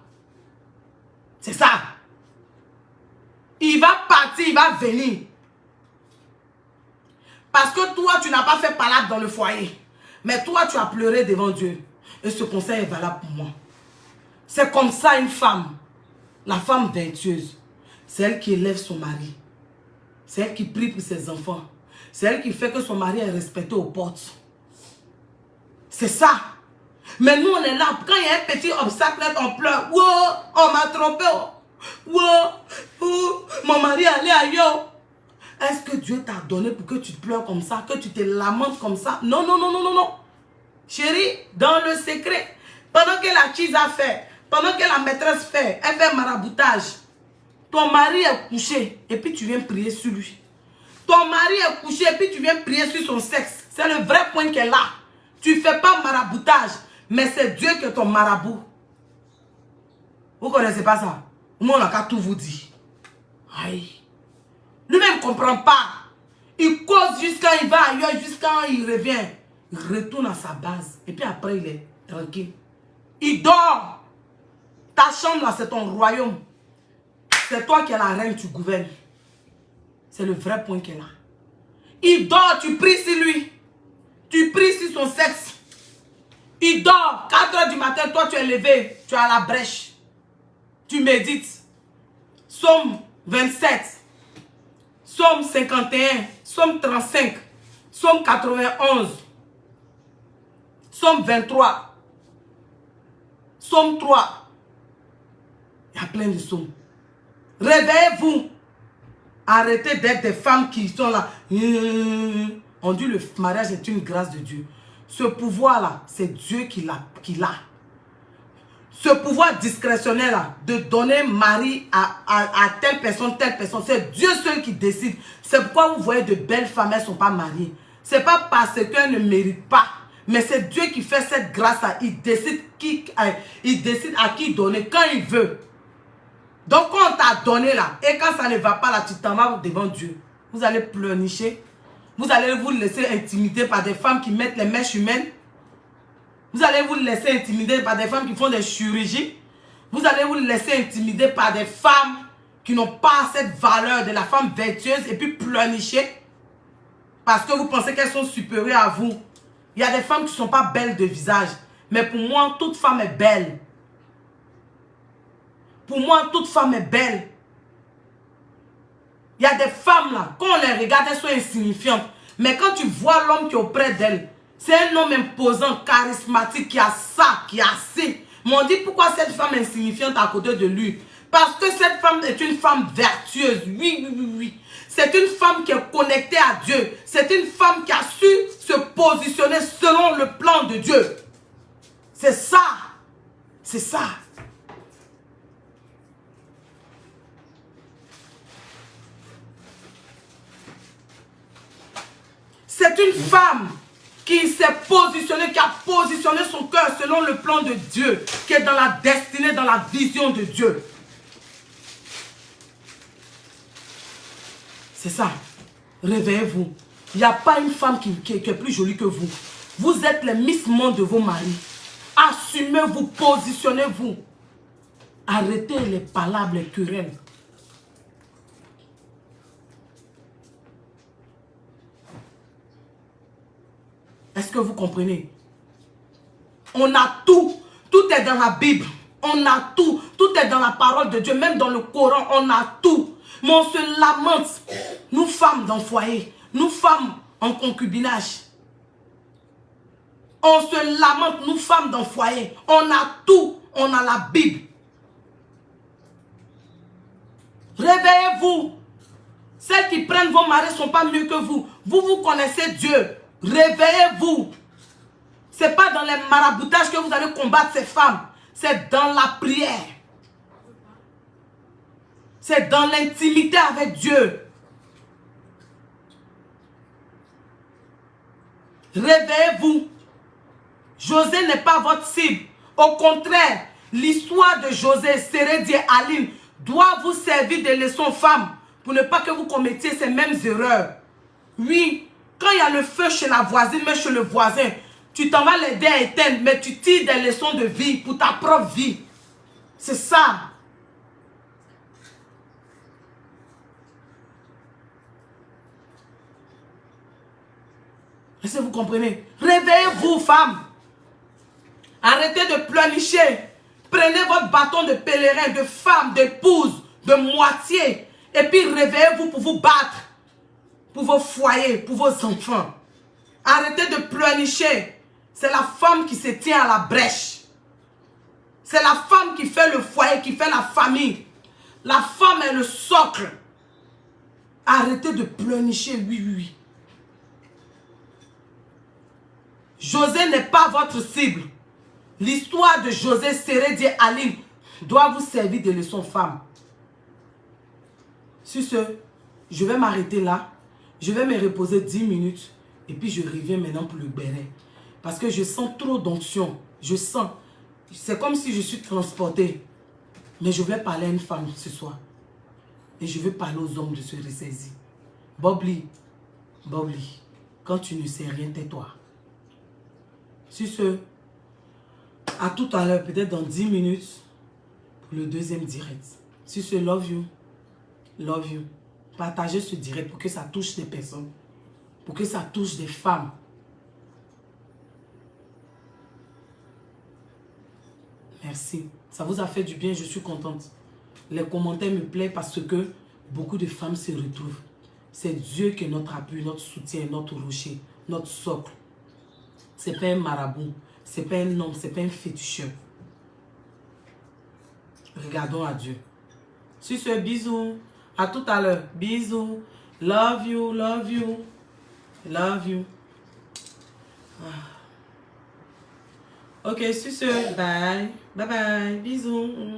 C'est ça. Il va partir, il va venir. Parce que toi, tu n'as pas fait palade dans le foyer. Mais toi, tu as pleuré devant Dieu. Et ce conseil est valable pour moi. C'est comme ça une femme. La femme vertueuse. C'est elle qui élève son mari. C'est elle qui prie pour ses enfants. C'est elle qui fait que son mari est respecté aux portes. C'est ça. Mais nous, on est là. Quand il y a un petit obstacle, on pleure. Wow, on m'a trompé. Wow, mon mari est allé ailleurs. Est-ce que Dieu t'a donné pour que tu pleures comme ça, que tu te lamentes comme ça? Non, non, non, non, non, non. Chérie, dans le secret, pendant que la cheese a fait, pendant que la maîtresse fait, elle fait maraboutage, ton mari est couché et puis tu viens prier sur lui. Ton mari est couché et puis tu viens prier sur son sexe. C'est le vrai point qu'elle a. Tu ne fais pas maraboutage, mais c'est Dieu qui est ton marabout. Vous ne connaissez pas ça? Moi, on n'a qu'à tout vous dire. Aïe. Lui-même ne comprend pas. Il cause jusqu'à il va ailleurs, jusqu'à il revient. Il retourne à sa base. Et puis après, il est tranquille. Il dort. Ta chambre, là, c'est ton royaume. C'est toi qui es la reine, tu gouvernes. C'est le vrai point qu'elle a. Il dort, tu pries sur lui. Tu pries sur son sexe. Il dort. 4 heures du matin, toi, tu es levé. Tu es à la brèche. Tu médites. Psaume 27. Psaume 51, Psaume 35, Psaume 91, Psaume 23. Psaume 3. Il y a plein de psaumes. Réveillez-vous. Arrêtez d'être des femmes qui sont là. On dit le mariage est une grâce de Dieu. Ce pouvoir-là, c'est Dieu qui l'a. Ce pouvoir discrétionnaire-là, de donner mari à telle personne, c'est Dieu seul qui décide. C'est pourquoi vous voyez de belles femmes, elles ne sont pas mariées. Ce n'est pas parce qu'elles ne méritent pas. Mais c'est Dieu qui fait cette grâce-là. Il décide à qui donner, quand il veut. Donc quand on t'a donné là, et quand ça ne va pas là, tu t'en vas devant Dieu. Vous allez pleurnicher. Vous allez vous laisser intimider par des femmes qui mettent les mèches humaines. Vous allez vous laisser intimider par des femmes qui font des chirurgies. Vous allez vous laisser intimider par des femmes qui n'ont pas cette valeur de la femme vertueuse et puis pleurnicher. Parce que vous pensez qu'elles sont supérieures à vous. Il y a des femmes qui ne sont pas belles de visage. Mais pour moi, toute femme est belle. Pour moi, toute femme est belle. Il y a des femmes là, quand on les regarde, elles sont insignifiantes. Mais quand tu vois l'homme qui est auprès d'elle, c'est un homme imposant, charismatique, qui a ça, qui a ci. Mais on dit pourquoi cette femme est insignifiante à côté de lui? Parce que cette femme est une femme vertueuse. Oui. C'est une femme qui est connectée à Dieu. C'est une femme qui a su se positionner selon le plan de Dieu. C'est ça. C'est ça. C'est une femme qui s'est positionnée, qui a positionné son cœur selon le plan de Dieu, qui est dans la destinée, dans la vision de Dieu. C'est ça. Réveillez-vous. Il n'y a pas une femme qui est plus jolie que vous. Vous êtes les Miss Monde de vos maris. Assumez-vous, positionnez-vous. Arrêtez les palabres, les querelles. Est-ce que vous comprenez? On a tout. Tout est dans la Bible. On a tout. Tout est dans la parole de Dieu. Même dans le Coran, on a tout. Mais on se lamente. Nous femmes dans le foyer. Nous femmes en concubinage. On se lamente, nous femmes dans le foyer. On a tout. On a la Bible. Réveillez-vous. Celles qui prennent vos maris ne sont pas mieux que vous. Vous connaissez Dieu. Réveillez-vous. Ce n'est pas dans les maraboutages que vous allez combattre ces femmes. C'est dans la prière. C'est dans l'intimité avec Dieu. Réveillez-vous. José n'est pas votre cible. Au contraire, l'histoire de José, Sérédi et Aline doit vous servir de leçon, femmes, pour ne pas que vous commettiez ces mêmes erreurs. Oui, quand il y a le feu chez la voisine, mais chez le voisin, tu t'en vas l'aider à éteindre, mais tu tires des leçons de vie pour ta propre vie. C'est ça. Est-ce que vous comprenez? Réveillez-vous, femmes. Arrêtez de pleurnicher. Prenez votre bâton de pèlerin, de femme, d'épouse, de moitié. Et puis réveillez-vous pour vous battre. Pour vos foyers, pour vos enfants. Arrêtez de pleurnicher. C'est la femme qui se tient à la brèche. C'est la femme qui fait le foyer, qui fait la famille. La femme est le socle. Arrêtez de pleurnicher, oui. José n'est pas votre cible. L'histoire de José, Sérédi et Aline doit vous servir de leçon, femme. Sur ce, je vais m'arrêter là. Je vais me reposer 10 minutes. Et puis je reviens maintenant pour le béret. Parce que je sens trop d'onction. Je sens. C'est comme si je suis transportée. Mais je vais parler à une femme ce soir. Et je vais parler aux hommes de se ressaisir. Bobli, quand tu ne sais rien, tais-toi. Sur ce, à tout à l'heure, peut-être dans 10 minutes, pour le deuxième direct. Sur ce, love you. Love you. Partagez ce direct pour que ça touche des personnes. Pour que ça touche des femmes. Merci. Ça vous a fait du bien, je suis contente. Les commentaires me plaisent parce que beaucoup de femmes se retrouvent. C'est Dieu qui est notre appui, notre soutien, notre rocher, notre socle. Ce n'est pas un marabout, ce n'est pas un homme, ce n'est pas un féticheur. Regardons à Dieu. Sur ce, bisous. À tout à l'heure. Bisous. Love you, love you. Love you. Ok, sur ce, bye. Bye bye. Bisous.